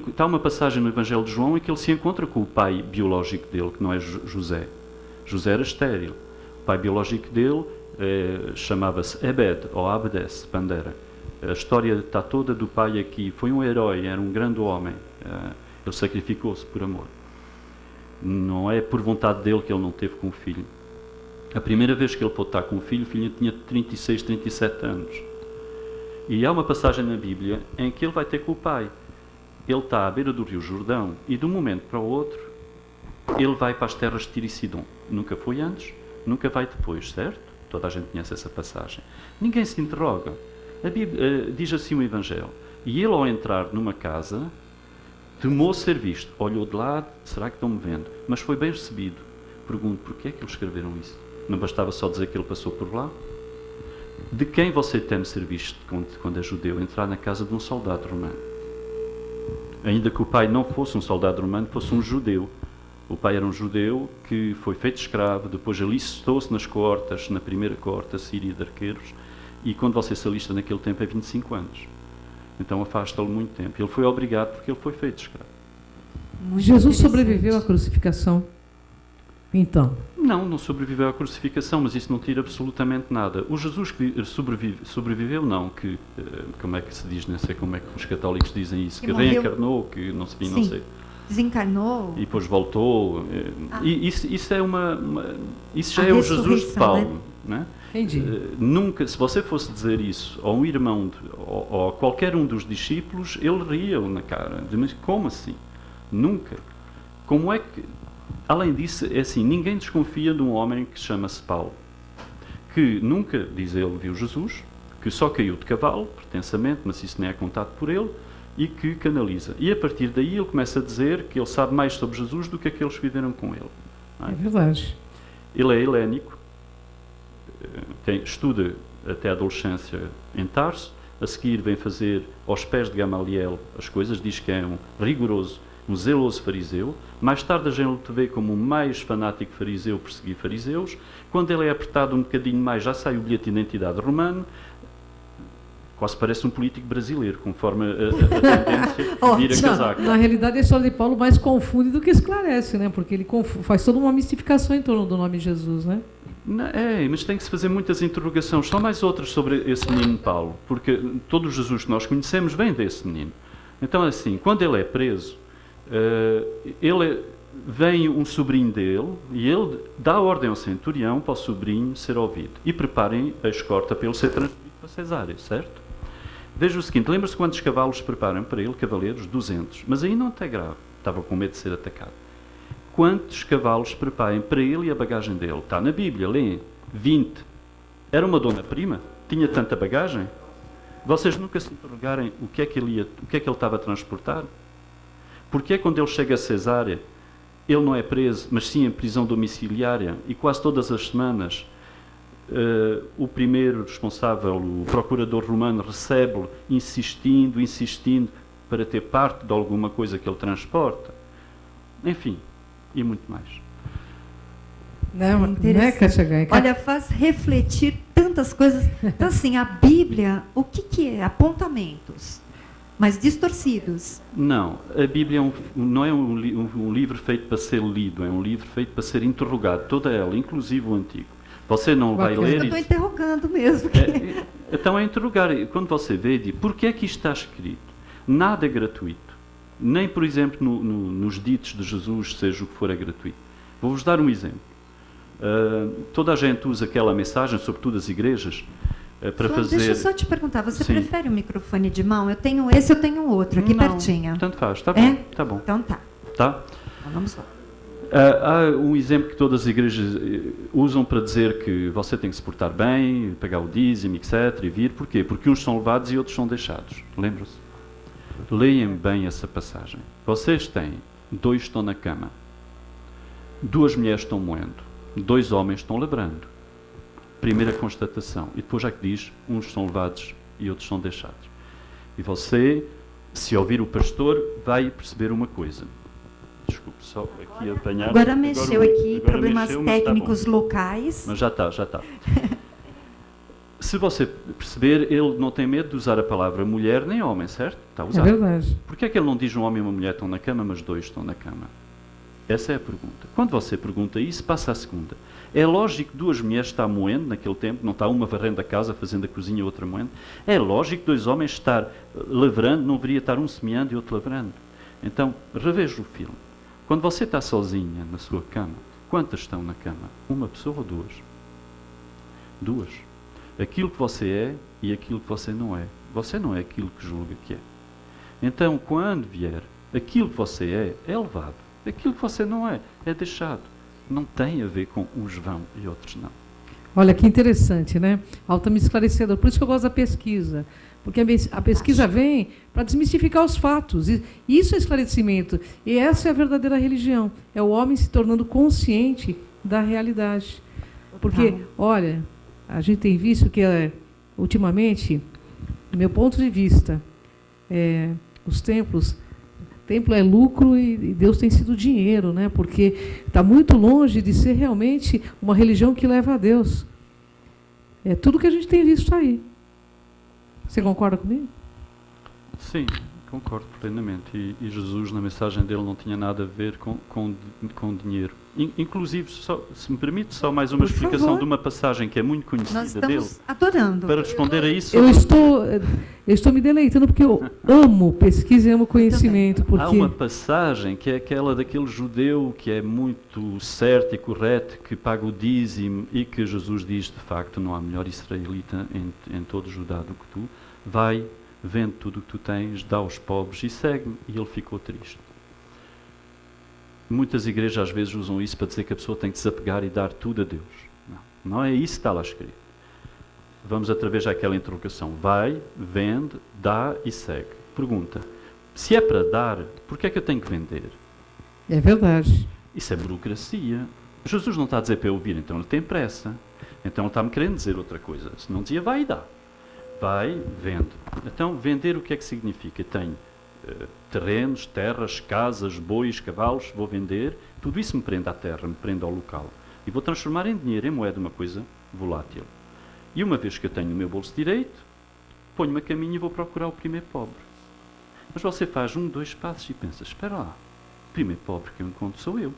Está uma passagem no Evangelho de João em que ele se encontra com o pai biológico dele, que não é José. José era estéril. O pai biológico dele chamava-se Ebed, ou Abdes, Pandera. A história está toda do pai aqui. Foi um herói, era um grande homem. Ele sacrificou-se por amor. Não é por vontade dele que ele não teve com o filho. A primeira vez que ele pôde estar com o filho tinha 36, 37 anos. E há uma passagem na Bíblia em que ele vai ter com o pai. Ele está à beira do rio Jordão e de um momento para o outro ele vai para as terras de Tiro e Sidom. Nunca foi antes, nunca vai depois, certo? Toda a gente conhece essa passagem. Ninguém se interroga. A Bíblia, diz assim o Evangelho. E ele, ao entrar numa casa, temou ser visto. Olhou de lado, será que estão-me vendo? Mas foi bem recebido. Pergunto, porquê é que eles escreveram isso? Não bastava só dizer que ele passou por lá? De quem você teme ser visto quando é judeu? Entrar na casa de um soldado romano. Ainda que o pai não fosse um soldado romano, fosse um judeu. O pai era um judeu que foi feito escravo, depois alistou-se nas coortas, na primeira coorta síria de arqueiros, e quando você se alista naquele tempo é 25 anos. Então afasta-lo muito tempo. Ele foi obrigado porque ele foi feito escravo. Jesus sobreviveu à crucificação? Então? Não sobreviveu à crucificação, mas isso não tira absolutamente nada. O Jesus que sobreviveu, não, que, como é que se diz, não sei como é que os católicos dizem isso, que reencarnou, que não sei, não sei. Desencarnou. E depois voltou. E isso é isso já é o Jesus de Paulo. Né? Entendi. Nunca, se você fosse dizer isso a um irmão ou a qualquer um dos discípulos, ele ria na cara. Mas como assim? Nunca. Como é que... Além disso, é assim, ninguém desconfia de um homem que chama-se Paulo, que nunca, diz ele, viu Jesus, que só caiu de cavalo, pretensamente, mas isso nem é contado por ele, e que canaliza. E a partir daí ele começa a dizer que ele sabe mais sobre Jesus do que aqueles que viveram com ele. Não é? É verdade. Ele é helénico, estuda até a adolescência em Tarso, a seguir vem fazer aos pés de Gamaliel as coisas, diz que é um zeloso fariseu. Mais tarde a gente o vê como o mais fanático fariseu, perseguir fariseus. Quando ele é apertado um bocadinho mais, já sai o bilhete de identidade romano. Quase parece um político brasileiro, conforme a tendência vira casaca. Na realidade, a história de Paulo mais confunde do que esclarece, né? Porque ele faz toda uma mistificação em torno do nome de Jesus, né? Mas tem que se fazer muitas interrogações. Só mais outras sobre esse menino Paulo, porque todo o Jesus que nós conhecemos vem desse menino. Então, assim, quando ele é preso, vem um sobrinho dele e ele dá ordem ao centurião para o sobrinho ser ouvido. E preparem a escorta para ele ser transferido para Cesárea, certo? Veja o seguinte, lembra-se quantos cavalos preparam para ele, cavaleiros? 200. Mas aí não é grave, estava com medo de ser atacado. Quantos cavalos preparem para ele e a bagagem dele? Está na Bíblia, leem. 20. Era uma dona-prima? Tinha tanta bagagem? Vocês nunca se interrogarem o que é que ele estava a transportar? Porque é quando ele chega a Cesárea, ele não é preso, mas sim em prisão domiciliária, e quase todas as semanas o primeiro responsável, o procurador romano, recebe-lo insistindo, para ter parte de alguma coisa que ele transporta. Enfim, e muito mais. Não é, Cachagan? Olha, faz refletir tantas coisas. Então, assim, a Bíblia, o que é? Apontamentos, mas distorcidos. Não, a Bíblia não é um livro feito para ser lido, é um livro feito para ser interrogado, toda ela, inclusive o Antigo. Você não vai ler... Eu estou interrogando mesmo. Então é interrogar. Quando você vê, diz, porquê é que isto está escrito? Nada é gratuito. Nem, por exemplo, nos ditos de Jesus, seja o que for, é gratuito. Vou-vos dar um exemplo. Toda a gente usa aquela mensagem, sobretudo as igrejas, para fazer... Deixa eu só te perguntar, você prefere um microfone de mão? Eu tenho esse, eu tenho outro, aqui pertinho. Tanto faz, está bom. Tá bom. Então tá. Tá? Então, vamos lá. Há um exemplo que todas as igrejas usam para dizer que você tem que se portar bem, pagar o dízimo, etc. e vir. Porquê? Porque uns são levados e outros são deixados. Lembram-se? Leem bem essa passagem. Vocês têm 2 estão na cama, 2 mulheres estão moendo, 2 homens estão lavrando. Primeira constatação. E depois já que diz, uns são levados e outros são deixados. E você, se ouvir o pastor, vai perceber uma coisa. Desculpe, só aqui apanhar. Agora mexeu aqui, problemas técnicos locais. Mas já está. Se você perceber, ele não tem medo de usar a palavra mulher nem homem, certo? Está a usar. É verdade. Porquê é que ele não diz um homem e uma mulher estão na cama, mas 2 estão na cama? Essa é a pergunta. Quando você pergunta isso, passa à segunda. É lógico que 2 mulheres estão moendo naquele tempo, não está uma varrendo a casa, fazendo a cozinha e outra moendo. É lógico que 2 homens estar lavrando, não deveria estar um semeando e outro lavrando. Então, reveja o filme. Quando você está sozinha na sua cama, quantas estão na cama? Uma pessoa ou 2? 2. Aquilo que você é e aquilo que você não é. Você não é aquilo que julga que é. Então, quando vier, aquilo que você é levado. Aquilo que você não é deixado. Não tem a ver com uns vão e outros não. Olha, que interessante, né? Altamente esclarecedor. Por isso que eu gosto da pesquisa. Porque a pesquisa vem para desmistificar os fatos. E isso é esclarecimento. E essa é a verdadeira religião. É o homem se tornando consciente da realidade. Porque, olha, a gente tem visto que, ultimamente, do meu ponto de vista, os templos... Templo é lucro e Deus tem sido dinheiro, né? Porque está muito longe de ser realmente uma religião que leva a Deus. É tudo que a gente tem visto aí. Você concorda comigo? Sim, concordo plenamente. E Jesus, na mensagem dele, não tinha nada a ver com dinheiro. Inclusive, se me permite, só mais uma explicação de uma passagem que é muito conhecida dele. Nós estamos adorando. Para responder a isso... Eu estou me deleitando porque eu amo pesquisa e amo conhecimento. Porque... Há uma passagem que é aquela daquele judeu que é muito certo e correto, que paga o dízimo e que Jesus diz, de facto, não há melhor israelita em todo Judá do que tu. Vai, vende tudo o que tu tens, dá aos pobres e segue-me. E ele ficou triste. Muitas igrejas às vezes usam isso para dizer que a pessoa tem que desapegar e dar tudo a Deus. Não é isso que está lá escrito. Vamos através daquela interrogação. Vai, vende, dá e segue. Pergunta, se é para dar, porquê é que eu tenho que vender? É verdade. Isso é burocracia. Jesus não está a dizer para eu ouvir, então ele tem pressa. Então ele está-me querendo dizer outra coisa. Se não dizia, vai e dá. Vai, vende. Então, vender o que é que significa? Tenho terrenos, terras, casas, bois, cavalos, vou vender. Tudo isso me prende à terra, me prende ao local. E vou transformar em dinheiro, em moeda, uma coisa volátil. E uma vez que eu tenho o meu bolso direito, ponho-me a caminho e vou procurar o primeiro pobre. Mas você faz 1, 2 passos e pensa, espera lá, o primeiro pobre que eu encontro sou eu.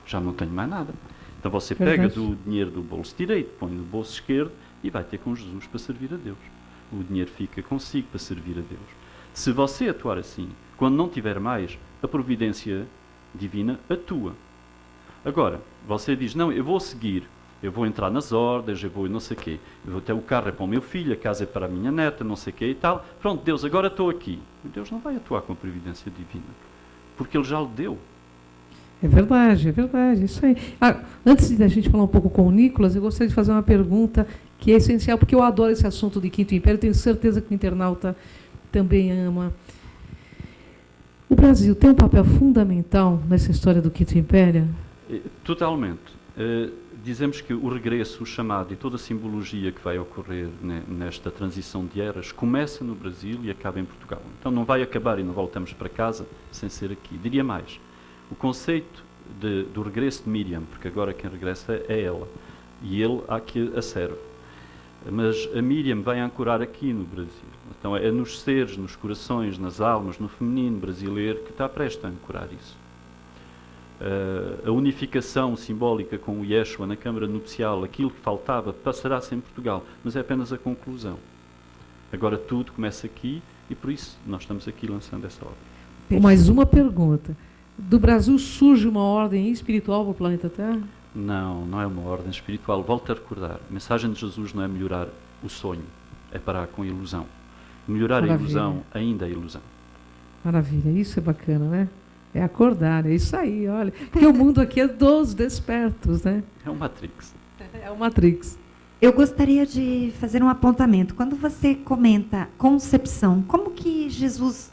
Já não tenho mais nada. Então você pega Verdade. do dinheiro do bolso direito, põe no bolso esquerdo e vai ter com Jesus para servir a Deus. O dinheiro fica consigo para servir a Deus. Se você atuar assim, quando não tiver mais, a providência divina atua. Agora, você diz, não, eu vou seguir, eu vou entrar nas ordens, eu vou não sei o quê, eu vou ter o carro é para o meu filho, a casa é para a minha neta, não sei o quê e tal. Pronto, Deus, agora estou aqui. Deus não vai atuar com a providência divina, porque Ele já lhe deu. É verdade, isso aí. Antes da gente falar um pouco com o Nicolas, eu gostaria de fazer uma pergunta que é essencial, porque eu adoro esse assunto de Quinto Império, tenho certeza que o internauta também ama. O Brasil tem um papel fundamental nessa história do Quinto Império? Totalmente. Dizemos que o regresso, o chamado e toda a simbologia que vai ocorrer nesta transição de eras começa no Brasil e acaba em Portugal. Então não vai acabar e não voltamos para casa sem ser aqui. Diria mais, o conceito do regresso de Miriam, porque agora quem regressa é ela, e ele há que a serve. Mas a Miriam vai ancorar aqui no Brasil. Então é nos seres, nos corações, nas almas, no feminino brasileiro que está prestes a ancorar isso. A unificação simbólica com o Yeshua na Câmara Nupcial, aquilo que faltava, passará-se em Portugal, mas é apenas a conclusão. Agora tudo começa aqui e por isso nós estamos aqui lançando essa obra. Mais uma pergunta. Do Brasil surge uma ordem espiritual para o planeta Terra? Não, não é uma ordem espiritual. Volto a recordar, a mensagem de Jesus não é melhorar o sonho, é parar com a ilusão. Melhorar Maravilha. a ilusão ainda é ilusão. Maravilha, isso é bacana, né? É acordar, é isso aí, olha. Porque o mundo aqui é dos despertos, né? É um Matrix. É o Matrix. Eu gostaria de fazer um apontamento. Quando você comenta concepção, como que Jesus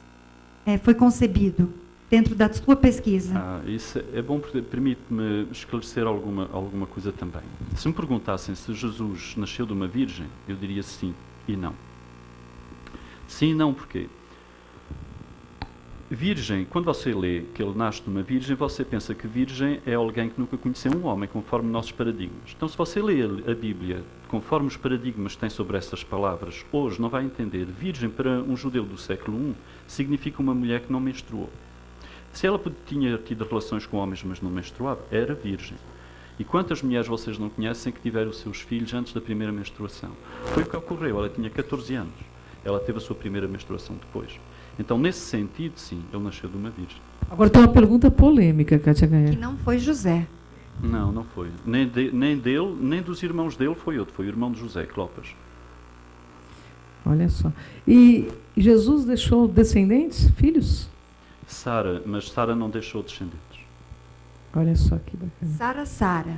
foi concebido dentro da sua pesquisa? Isso é bom porque permite-me esclarecer alguma coisa também. Se me perguntassem se Jesus nasceu de uma virgem, eu diria sim e não. Sim e não porquê? Virgem, quando você lê que ele nasce de uma virgem, você pensa que virgem é alguém que nunca conheceu um homem, conforme nossos paradigmas. Então, se você lê a Bíblia, conforme os paradigmas que tem sobre essas palavras, hoje não vai entender. Virgem, para um judeu do século I, significa uma mulher que não menstruou. Se ela tinha tido relações com homens, mas não menstruava, era virgem. E quantas mulheres vocês não conhecem que tiveram os seus filhos antes da primeira menstruação? Foi o que ocorreu. Ela tinha 14 anos. Ela teve a sua primeira menstruação depois. Então, nesse sentido, sim, ele nasceu de uma virgem. Agora tem uma pergunta polêmica, Kátia Gaia. Que não foi José. Não, não foi. Nem dele, nem dos irmãos dele foi outro. Foi o irmão de José, Clopas. Olha só. E Jesus deixou descendentes, filhos? Mas Sara não deixou descendentes. Olha só que bacana.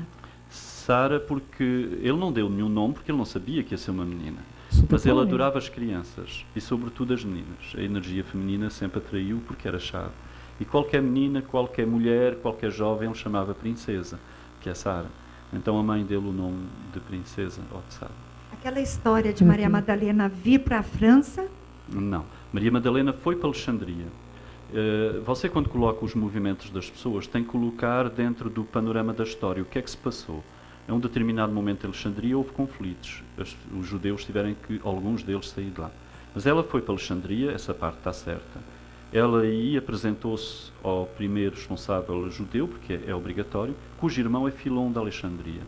Sara, porque ele não deu nenhum nome, porque ele não sabia que ia ser uma menina. Super Mas ele polêmico. adorava as crianças e, sobretudo, as meninas. A energia feminina sempre atraiu porque era chave. E qualquer menina, qualquer mulher, qualquer jovem, ele chamava princesa, que é Sara. Então a mãe dele o nome de princesa ou de Sara. Aquela história de Maria Madalena vir para a França? Não. Maria Madalena foi para Alexandria. Você, quando coloca os movimentos das pessoas, tem que colocar dentro do panorama da história o que é que se passou. A um determinado momento em Alexandria houve conflitos. Os judeus tiveram que, alguns deles, sair de lá. Mas ela foi para Alexandria, essa parte está certa. Ela aí apresentou-se ao primeiro responsável judeu, porque é obrigatório, cujo irmão é Filon de Alexandria.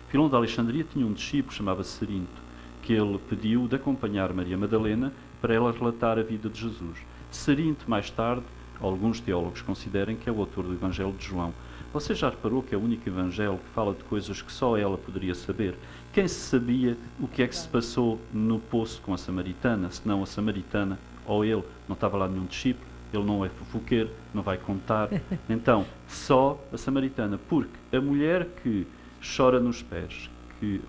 Filon de Alexandria tinha um discípulo, chamava-se Cerinto, que ele pediu de acompanhar Maria Madalena para ela relatar a vida de Jesus. Cerinto, mais tarde, alguns teólogos consideram que é o autor do Evangelho de João. Você já reparou que é o único evangelho que fala de coisas que só ela poderia saber? Quem se sabia o que é que se passou no poço com a samaritana, senão a samaritana ou ele? Não estava lá nenhum discípulo, ele não é fofoqueiro, não vai contar. Então, só a samaritana, porque a mulher que chora nos pés, que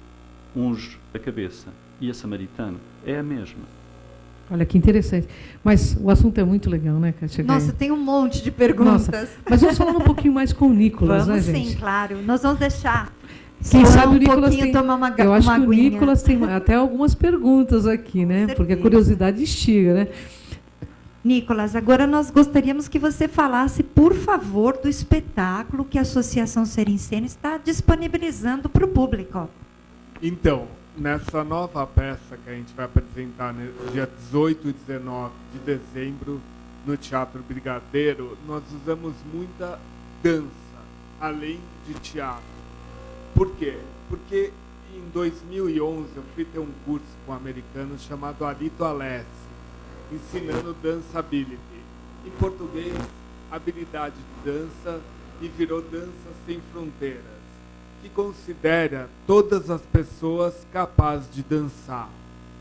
unge a cabeça, e a samaritana é a mesma. Olha que interessante. Mas o assunto é muito legal, né, Kátia Gaia? Nossa, tem um monte de perguntas. Nossa, mas vamos falar um pouquinho mais com o Nicolas, Vamos né, sim, gente? claro. Nós vamos deixar. Quem Só sabe o Nicolas pouquinho, tem... tomar uma Eu acho uma que o aguinha. Nicolas tem até algumas perguntas aqui, né? Com Porque a certeza. curiosidade instiga, né? Nicolas, agora nós gostaríamos que você falasse, por favor, do espetáculo que a Associação Ser em Cena está disponibilizando para o público. Então, nessa nova peça que a gente vai apresentar no dia 18 e 19 de dezembro no Teatro Brigadeiro, nós usamos muita dança, além de teatro. Por quê? Porque em 2011 eu fui ter um curso com um americano chamado Alito Alessi, ensinando dança ability. Em português, habilidade de dança, e virou Dança Sem Fronteiras, que considera todas as pessoas capazes de dançar.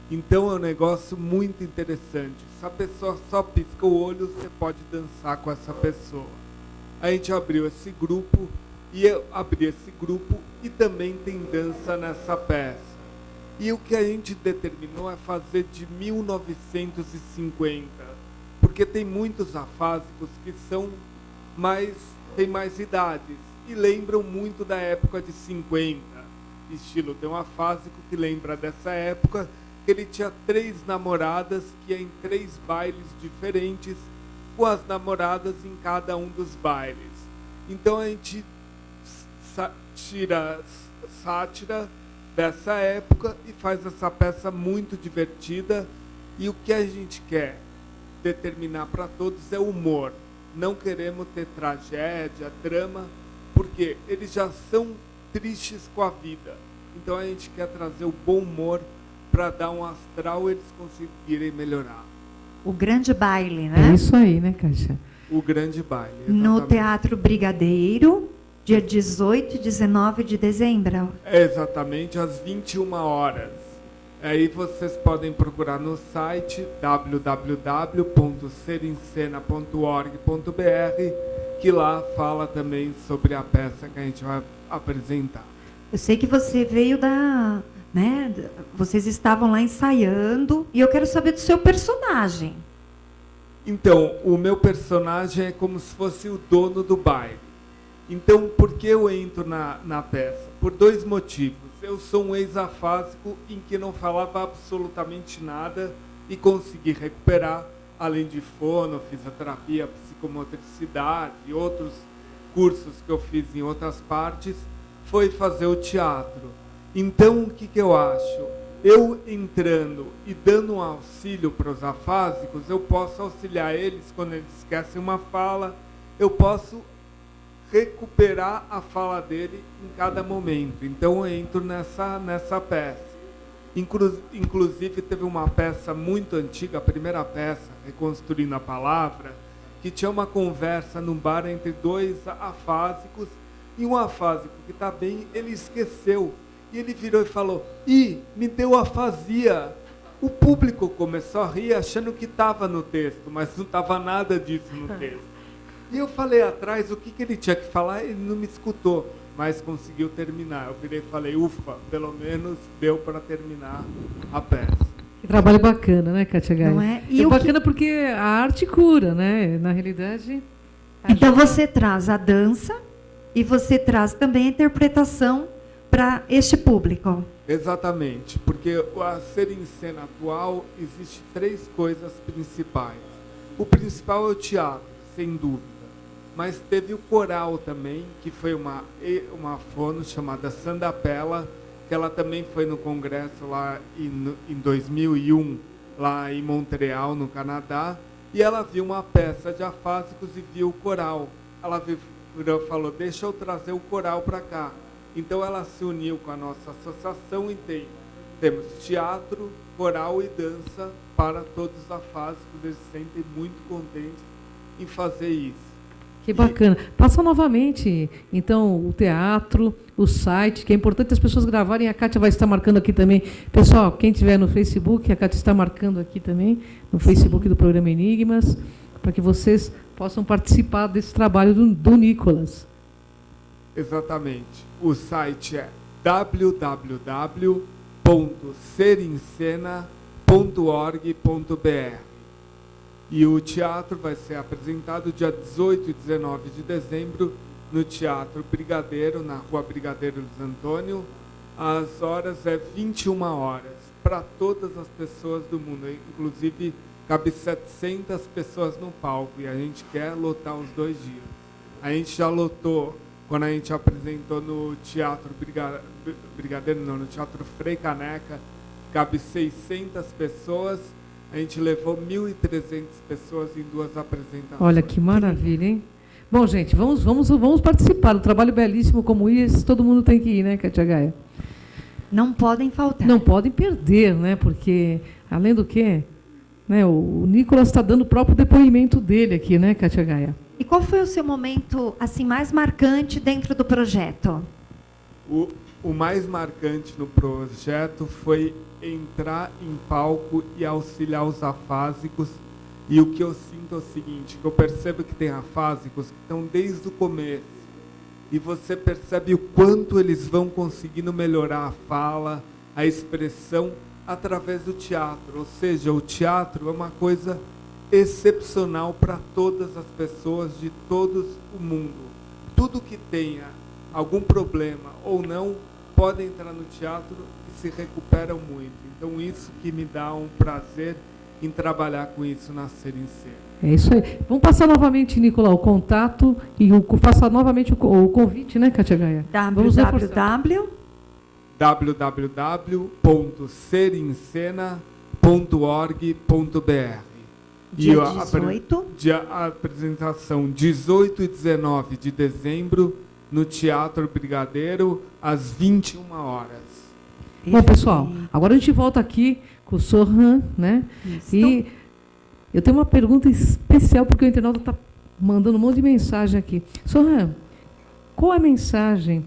Então é um negócio muito interessante. Se a pessoa só pisca o olho, você pode dançar com essa pessoa. A gente abriu esse grupo, e eu abri esse grupo, e também tem dança nessa peça. E o que a gente determinou é fazer de 1950, porque tem muitos afásicos que têm mais idades e lembram muito da época de 50. Estilo, tem um afásico que lembra dessa época, que ele tinha 3 namoradas que ia em 3 bailes diferentes, com as namoradas em cada um dos bailes. Então a gente tira sátira dessa época e faz essa peça muito divertida. E o que a gente quer determinar para todos é humor. Não queremos ter tragédia, drama, porque eles já são tristes com a vida. Então a gente quer trazer o bom humor para dar um astral e eles conseguirem melhorar. O grande baile, né? É isso aí, né, Kátia? O grande baile. No exatamente. Teatro Brigadeiro, dia 18 e 19 de dezembro. É exatamente às 21 horas. Aí vocês podem procurar no site www.serencena.org.br, que lá fala também sobre a peça que a gente vai apresentar. Eu sei que você veio vocês estavam lá ensaiando, e eu quero saber do seu personagem. Então, o meu personagem é como se fosse o dono do baile. Então, por que eu entro na peça? Por 2 motivos. Eu sou um ex-afásico em que não falava absolutamente nada e consegui recuperar, além de fono, fisioterapia, psicomotricidade e outros cursos que eu fiz em outras partes, foi fazer o teatro. Então, o que eu acho? Eu entrando e dando um auxílio para os afásicos, eu posso auxiliar eles quando eles esquecem uma fala, eu posso recuperar a fala dele em cada momento. Então eu entro nessa peça. Inclusive teve uma peça muito antiga, a primeira peça, Reconstruindo a Palavra, que tinha uma conversa num bar entre 2 afásicos, e um afásico que está bem, ele esqueceu. E ele virou e falou: me deu afasia. O público começou a rir achando que estava no texto, mas não estava nada disso no texto. E eu falei atrás o que ele tinha que falar, ele não me escutou, mas conseguiu terminar. Eu virei e falei: ufa, pelo menos deu para terminar a peça. Que trabalho bacana, né, Kátia Gai? Não é? É bacana porque a arte cura, né? Na realidade... Então você traz a dança e você traz também a interpretação para este público. Exatamente, porque a Ser em Cena atual existe 3 coisas principais. O principal é o teatro, sem dúvida. Mas teve o coral também, que foi uma fono chamada Sandapela, que ela também foi no congresso lá em 2001, lá em Montreal, no Canadá, e ela viu uma peça de afásicos e viu o coral. Ela falou: deixa eu trazer o coral para cá. Então ela se uniu com a nossa associação e temos teatro, coral e dança para todos os afásicos. Eles se sentem muito contentes em fazer isso. Que bacana. Passa novamente, então, o teatro, o site, que é importante as pessoas gravarem. A Kátia vai estar marcando aqui também. Pessoal, quem estiver no Facebook, a Kátia está marcando aqui também, no Facebook do programa Enigmas, para que vocês possam participar desse trabalho do Nicolas. Exatamente. O site é www.serencena.org.br. E o teatro vai ser apresentado dia 18 e 19 de dezembro no Teatro Brigadeiro, na Rua Brigadeiro Luiz Antônio. As horas é 21 horas, para todas as pessoas do mundo. Inclusive, cabe 700 pessoas no palco e a gente quer lotar os 2 dias. A gente já lotou quando a gente apresentou no Teatro Brigadeiro, não, no Teatro Frei Caneca, cabe 600 pessoas. A gente levou 1.300 pessoas em 2 apresentações. Olha que maravilha, hein? Bom, gente, vamos participar do trabalho belíssimo como esse. Todo mundo tem que ir, né, Kátia Gaia? Não podem faltar. Não podem perder, né? Porque, além do que, né, o Nicolas está dando o próprio depoimento dele aqui, né, Kátia Gaia? E qual foi o seu momento assim mais marcante dentro do projeto? O mais marcante no projeto foi entrar em palco e auxiliar os afásicos. E o que eu sinto é o seguinte, que eu percebo que tem afásicos que estão desde o começo. E você percebe o quanto eles vão conseguindo melhorar a fala, a expressão, através do teatro. Ou seja, o teatro é uma coisa excepcional para todas as pessoas de todo o mundo. Tudo que tenha algum problema ou não, podem entrar no teatro e se recuperam muito. Então, isso que me dá um prazer em trabalhar com isso na Ser em Cena. É isso aí. Vamos passar novamente, Nicolau, o contato e faça novamente o convite, né, Kátia Gaia? www.serencena.org.br. Dia 18. A apresentação 18 e 19 de dezembro no Teatro Brigadeiro, às 21 horas. Bom, pessoal, agora a gente volta aqui com o Sohan, né? Isso. E eu tenho uma pergunta especial, porque o internauta está mandando um monte de mensagem aqui. Sohan, qual é a mensagem,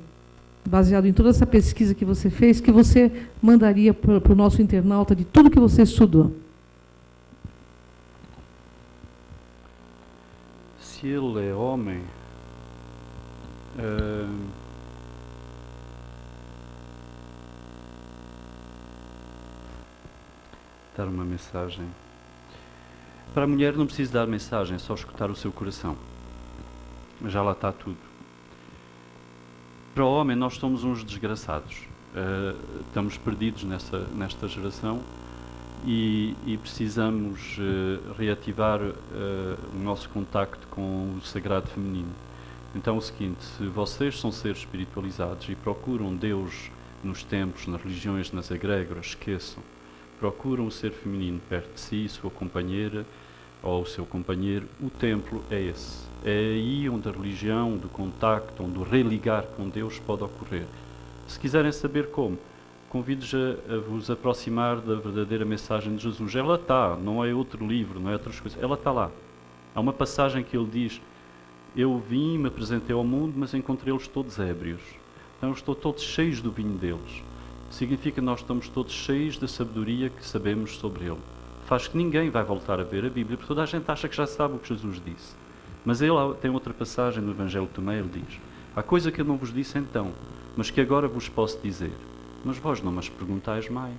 baseado em toda essa pesquisa que você fez, que você mandaria para o nosso internauta de tudo que você estudou? Se ele é homem, dar uma mensagem. Para a mulher não precisa dar mensagem, é só escutar o seu coração. Já lá está tudo. Para o homem, nós somos uns desgraçados. Estamos perdidos nesta geração e precisamos reativar o nosso contacto com o sagrado feminino. Então é o seguinte, se vocês são seres espiritualizados e procuram Deus nos templos, nas religiões, nas egrégoras, esqueçam. Procuram o ser feminino perto de si, sua companheira ou o seu companheiro. O templo é esse. É aí onde a religião, onde o contacto, onde o religar com Deus pode ocorrer. Se quiserem saber como, convido-vos a vos aproximar da verdadeira mensagem de Jesus. Ela está, não é outro livro, não é outras coisas. Ela está lá. Há uma passagem que ele diz: eu vim, me apresentei ao mundo, mas encontrei-los todos ébrios. Então estou todos cheios do vinho deles. Significa que nós estamos todos cheios da sabedoria que sabemos sobre ele. Faz que ninguém vai voltar a ver a Bíblia, porque toda a gente acha que já sabe o que Jesus disse. Mas ele tem outra passagem no Evangelho de Tomé, ele diz: há coisa que eu não vos disse então, mas que agora vos posso dizer. Mas vós não me perguntais mais.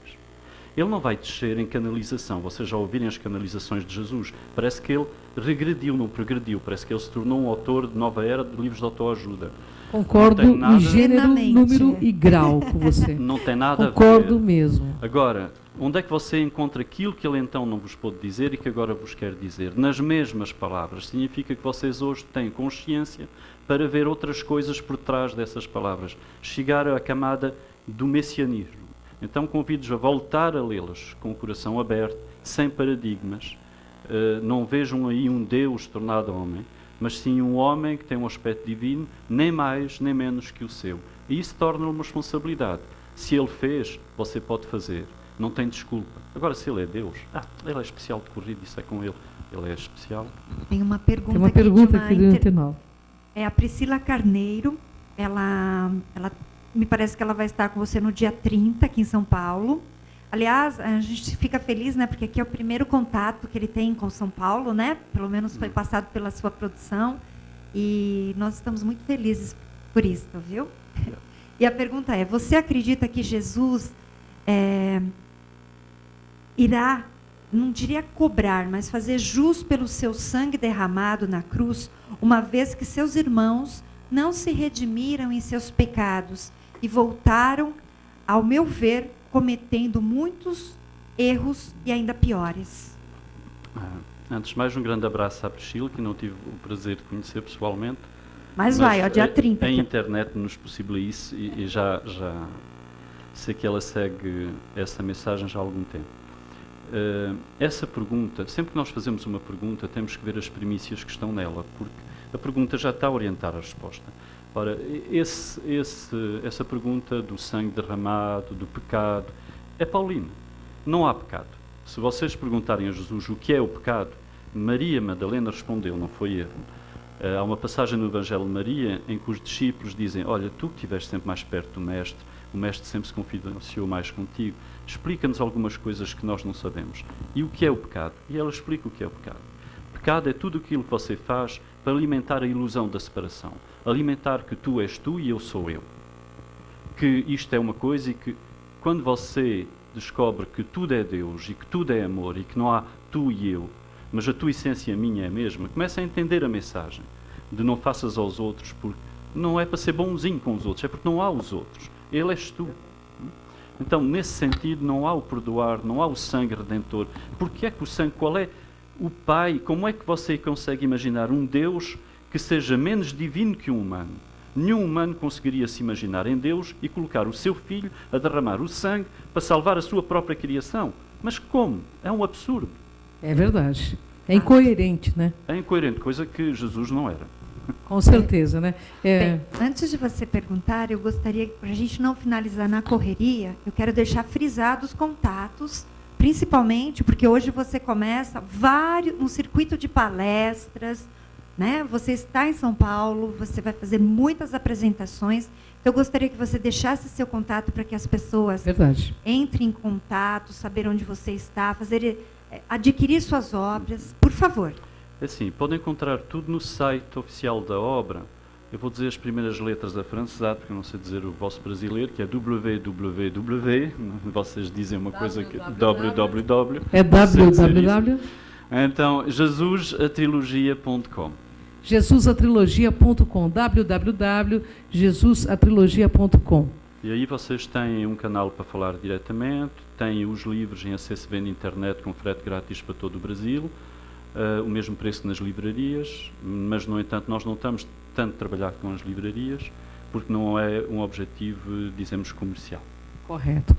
Ele não vai descer em canalização. Vocês já ouvirem as canalizações de Jesus. Parece que ele regrediu, não progrediu. Parece que ele se tornou um autor de nova era de livros de autoajuda. Concordo em gênero, número e grau com você. Não tem nada Concordo a ver. mesmo. Agora, onde é que você encontra aquilo que ele então não vos pôde dizer e que agora vos quer dizer? Nas mesmas palavras. Significa que vocês hoje têm consciência para ver outras coisas por trás dessas palavras. Chegar à camada do messianismo. Então convido-vos a voltar a lê-las com o coração aberto, sem paradigmas. Não vejam aí um Deus tornado homem, mas sim um homem que tem um aspecto divino, nem mais nem menos que o seu. E isso torna uma responsabilidade. Se ele fez, você pode fazer. Não tem desculpa. Agora, se ele é Deus, ele é especial de corrida, isso é com ele. Ele é especial. Tem uma pergunta, Tem uma pergunta aqui do internauta. É a Priscila Carneiro. Ela me parece que ela vai estar com você no dia 30, aqui em São Paulo. Aliás, a gente fica feliz, né? Porque aqui é o primeiro contato que ele tem com São Paulo, né? Pelo menos foi passado pela sua produção. E nós estamos muito felizes por isso, viu? E a pergunta é: você acredita que Jesus irá, não diria cobrar, mas fazer jus pelo seu sangue derramado na cruz, uma vez que seus irmãos não se redimiram em seus pecados e voltaram, ao meu ver, cometendo muitos erros e ainda piores? Antes de mais, um grande abraço à Priscila, que não tive o prazer de conhecer pessoalmente. Mas vai, ó, dia 30. A internet nos possibilita isso e já sei que ela segue essa mensagem já há algum tempo. Essa pergunta, sempre que nós fazemos uma pergunta, temos que ver as primícias que estão nela, porque a pergunta já está a orientar a resposta. Ora, essa pergunta do sangue derramado, do pecado, é paulina. Não há pecado. Se vocês perguntarem a Jesus o que é o pecado, Maria Madalena respondeu, não foi erro. Há uma passagem no Evangelho de Maria em que os discípulos dizem: olha, tu que estiveste sempre mais perto do Mestre, o Mestre sempre se confidenciou mais contigo, explica-nos algumas coisas que nós não sabemos. E o que é o pecado? E ela explica o que é o pecado. Pecado é tudo aquilo que você faz para alimentar a ilusão da separação. Alimentar que tu és tu e eu sou eu. Que isto é uma coisa e que quando você descobre que tudo é Deus e que tudo é amor e que não há tu e eu, mas a tua essência minha é a mesma, começa a entender a mensagem de não faças aos outros, porque não é para ser bonzinho com os outros, é porque não há os outros. Ele és tu. Então, nesse sentido, não há o perdoar, não há o sangue redentor. Porque é que o sangue, qual é o Pai? Como é que você consegue imaginar um Deus que seja menos divino que um humano? Nenhum humano conseguiria se imaginar em Deus e colocar o seu filho a derramar o sangue para salvar a sua própria criação. Mas como? É um absurdo. É verdade. É incoerente, né? É incoerente, coisa que Jesus não era. Com certeza, né? Bem, antes de você perguntar, eu gostaria, para a gente não finalizar na correria, eu quero deixar frisados os contatos, principalmente porque hoje você começa um circuito de palestras, né? Você está em São Paulo, você vai fazer muitas apresentações. Então, eu gostaria que você deixasse seu contato para que as pessoas entrem em contato, saber onde você está, adquirir suas obras, por favor. Assim, podem encontrar tudo no site oficial da obra. Eu vou dizer as primeiras letras afrancesado, porque eu não sei dizer o vosso brasileiro, que é www. Vocês dizem uma coisa que www. É www. Então, jesusatrilogia.com. jesusatrilogia.com. www.jesusatrilogia.com. E aí vocês têm um canal para falar diretamente, têm os livros em acesso via internet com frete grátis para todo o Brasil. O mesmo preço nas livrarias, mas, no entanto, nós não estamos tanto a trabalhar com as livrarias, porque não é um objetivo, dizemos, comercial. Correto.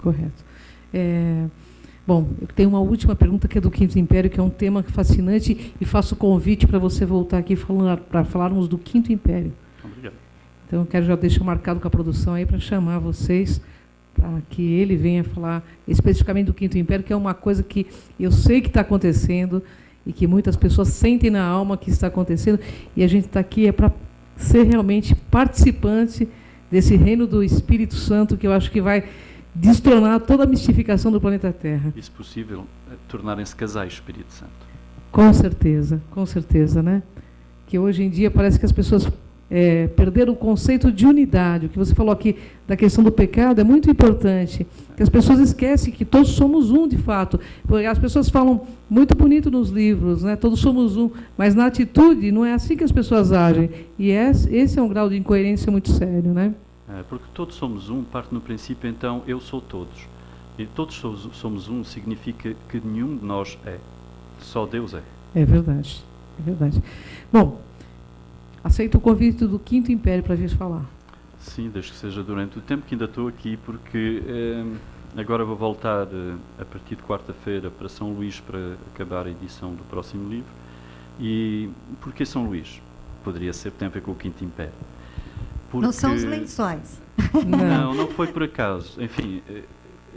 Bom, eu tenho uma última pergunta que é do Quinto Império, que é um tema fascinante, e faço o convite para você voltar aqui para falarmos do Quinto Império. Obrigado. Então, eu quero já deixar marcado com a produção aí para chamar vocês, para que ele venha falar especificamente do Quinto Império, que é uma coisa que eu sei que está acontecendo, e que muitas pessoas sentem na alma que está acontecendo, e a gente está aqui para ser realmente participante desse reino do Espírito Santo, que eu acho que vai destronar toda a mistificação do planeta Terra. E, se possível, tornarem-se casais Espírito Santo. Com certeza, né? Que hoje em dia parece que as pessoas perderam o conceito de unidade. O que você falou aqui da questão do pecado é muito importante, que as pessoas esquecem que todos somos um, de fato. Porque as pessoas falam muito bonito nos livros, né? Todos somos um, mas na atitude não é assim que as pessoas agem. E esse é um grau de incoerência muito sério, né? Porque todos somos um, parte no princípio, então, eu sou todos. E todos somos um significa que nenhum de nós é. Só Deus é. É verdade. Bom, aceito o convite do Quinto Império para vir falar. Sim, desde que seja durante o tempo que ainda estou aqui, porque agora vou voltar a partir de quarta-feira para São Luís para acabar a edição do próximo livro. E porquê São Luís? Poderia ser, tem a ver com o Quinto Império. Porque... Não são os lençóis. Não foi por acaso. Enfim,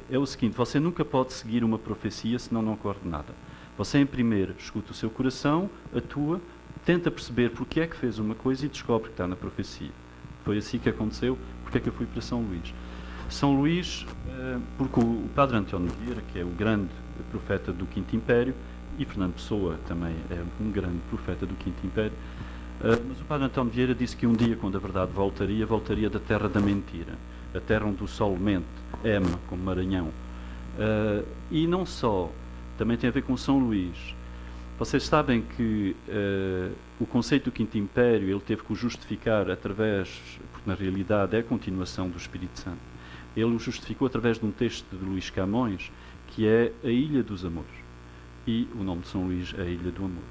é o seguinte, você nunca pode seguir uma profecia senão não ocorre nada. Você, em primeiro, escuta o seu coração, atua, tenta perceber porque é que fez uma coisa e descobre que está na profecia. Foi assim que aconteceu, porque é que eu fui para São Luís. São Luís, porque o Padre António Vieira, que é o grande profeta do Quinto Império, e Fernando Pessoa também é um grande profeta do Quinto Império, mas o Padre António Vieira disse que um dia, quando a verdade voltaria da terra da mentira, a terra onde o sol mente, Ema, como Maranhão. E não só, também tem a ver com São Luís. Vocês sabem que o conceito do Quinto Império, ele teve que o justificar através, porque na realidade é a continuação do Espírito Santo, ele o justificou através de um texto de Luís Camões, que é a Ilha dos Amores. E o nome de São Luís é a Ilha do Amor.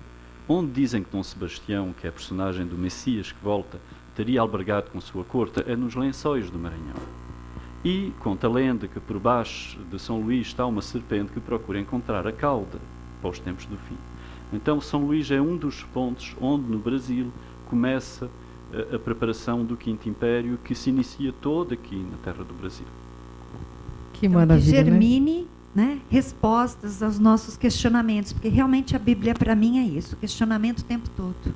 Onde dizem que Dom Sebastião, que é a personagem do Messias que volta, teria albergado com sua corte, é nos lençóis do Maranhão. E conta a lenda que por baixo de São Luís está uma serpente que procura encontrar a cauda para os tempos do fim. Então São Luís é um dos pontos onde no Brasil começa a preparação do Quinto Império, que se inicia todo aqui na terra do Brasil. Que Então, maravilha, que né? germine, né, respostas aos nossos questionamentos, porque realmente a Bíblia para mim é isso, questionamento o tempo todo.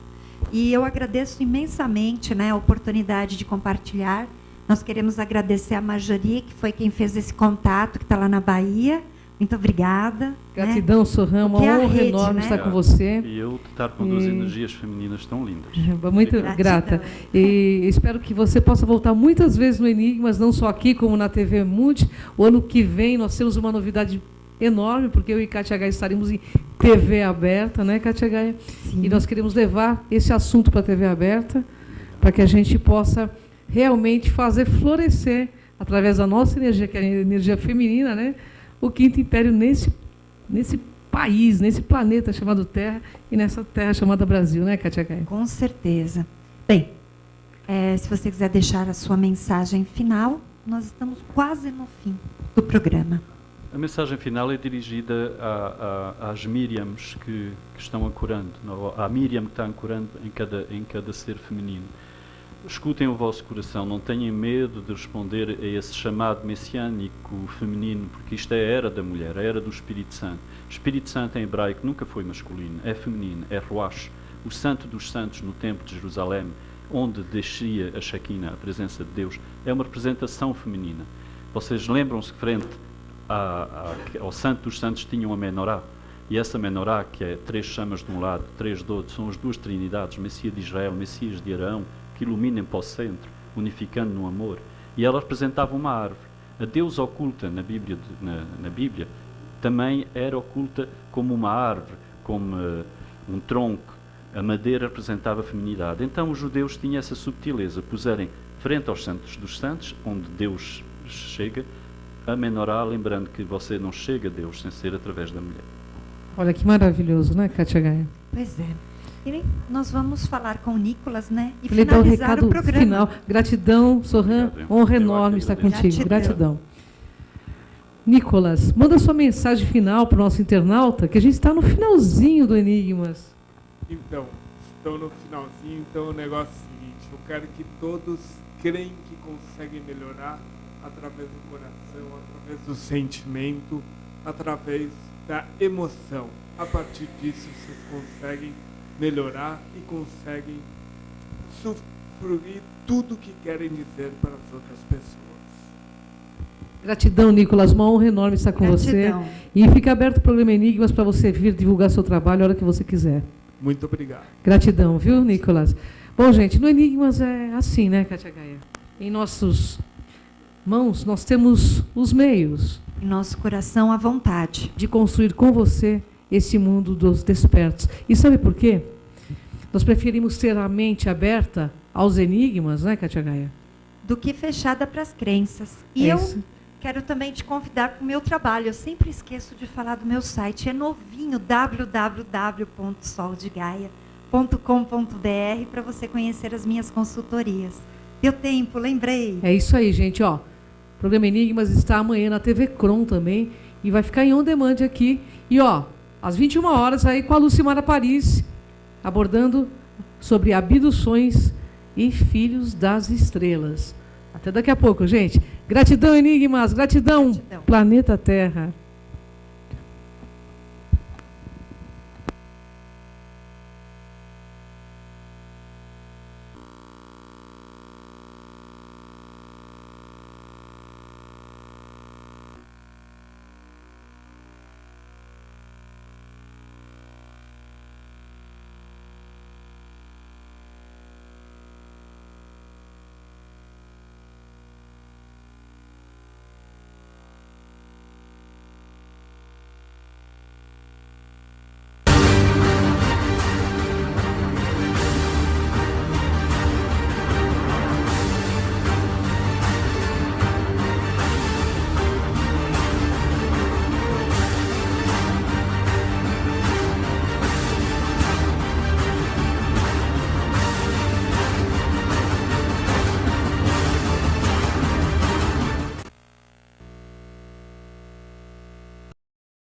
E eu agradeço imensamente, né, a oportunidade de compartilhar. Nós queremos agradecer a Marjorie, que foi quem fez esse contato, que está lá na Bahia. Muito obrigada. Gratidão, Sohran, uma Porque é a honra rede, enorme né? estar com você. E eu estar com duas energias femininas tão lindas. Muito Obrigado. grata. E espero que você possa voltar muitas vezes no Enigmas, não só aqui, como na TV Multi. O ano que vem nós temos uma novidade enorme, porque eu e Kátia Gaia estaremos em TV aberta, né, Kátia Gaia? Sim. E nós queremos levar esse assunto para a TV aberta, para que a gente possa realmente fazer florescer, através da nossa energia, que é a energia feminina, né, o Quinto Império nesse país, nesse planeta chamado Terra e nessa terra chamada Brasil, né, Kátia Gaia? Com certeza. Bem, se você quiser deixar a sua mensagem final, nós estamos quase no fim do programa. A mensagem final é dirigida às Miriams que estão ancorando, à Miriam que está ancorando em cada ser feminino. Escutem o vosso coração, não tenham medo de responder a esse chamado messiânico feminino, porque isto é a era da mulher, a era do Espírito Santo. O Espírito Santo em hebraico nunca foi masculino, é feminino, é Ruach, o santo dos santos no templo de Jerusalém, onde descia a Shekinah, a presença de Deus, é uma representação feminina. Vocês lembram-se que frente ao santo dos santos tinham a menorá, e essa menorá, que é 3 chamas de um lado, 3 do outro, são as duas trindades, Messias de Israel, Messias de Arão, que iluminam para o centro, unificando no amor. E ela representava uma árvore. A Deus oculta na Bíblia, também era oculta como uma árvore, como um tronco. A madeira representava a feminidade. Então os judeus tinham essa subtileza, puserem frente aos santos dos santos, onde Deus chega, a menorá, lembrando que você não chega a Deus sem ser através da mulher. Olha que maravilhoso, né, Kátia Gaia? Pois é. E nós vamos falar com o Nicolas, né? E Ele dá o finalizar recado o programa. final. Gratidão, Sohran, Obrigado. honra Eu enorme que estar agradeço. contigo. Gratidão. Nicolas, manda sua mensagem final para o nosso internauta, que a gente está no finalzinho do Enigmas. Então, estão no finalzinho, então o negócio é o seguinte, eu quero que todos creem que conseguem melhorar através do coração, através do sentimento, através da emoção. A partir disso, vocês conseguem melhorar e conseguem usufruir tudo que querem dizer para as outras pessoas. Gratidão, Nicolas, uma honra enorme estar com Gratidão. você. E fica aberto o programa Enigmas para você vir divulgar seu trabalho a hora que você quiser. Muito obrigado. Gratidão, viu, Nicolas? Bom, gente, no Enigmas é assim, né, Kátia Gaia? Em nossas mãos, nós temos os meios Em nosso coração, à vontade. de construir com você esse mundo dos despertos. E sabe por quê? Nós preferimos ter a mente aberta aos enigmas, né, Kátia Gaia? Do que fechada para as crenças. E É eu isso. quero também te convidar para o meu trabalho. Eu sempre esqueço de falar do meu site. É novinho, www.soldegaia.com.br, para você conhecer as minhas consultorias. Deu tempo, lembrei. É isso aí, gente, ó. O programa Enigmas está amanhã na TV Cron também e vai ficar em on demand aqui. E, ó, às 21 horas aí com a Lucimara Paris, abordando sobre abduções e filhos das estrelas. Até daqui a pouco, gente. Gratidão, Enigmas. Gratidão, Gratidão. Planeta Terra.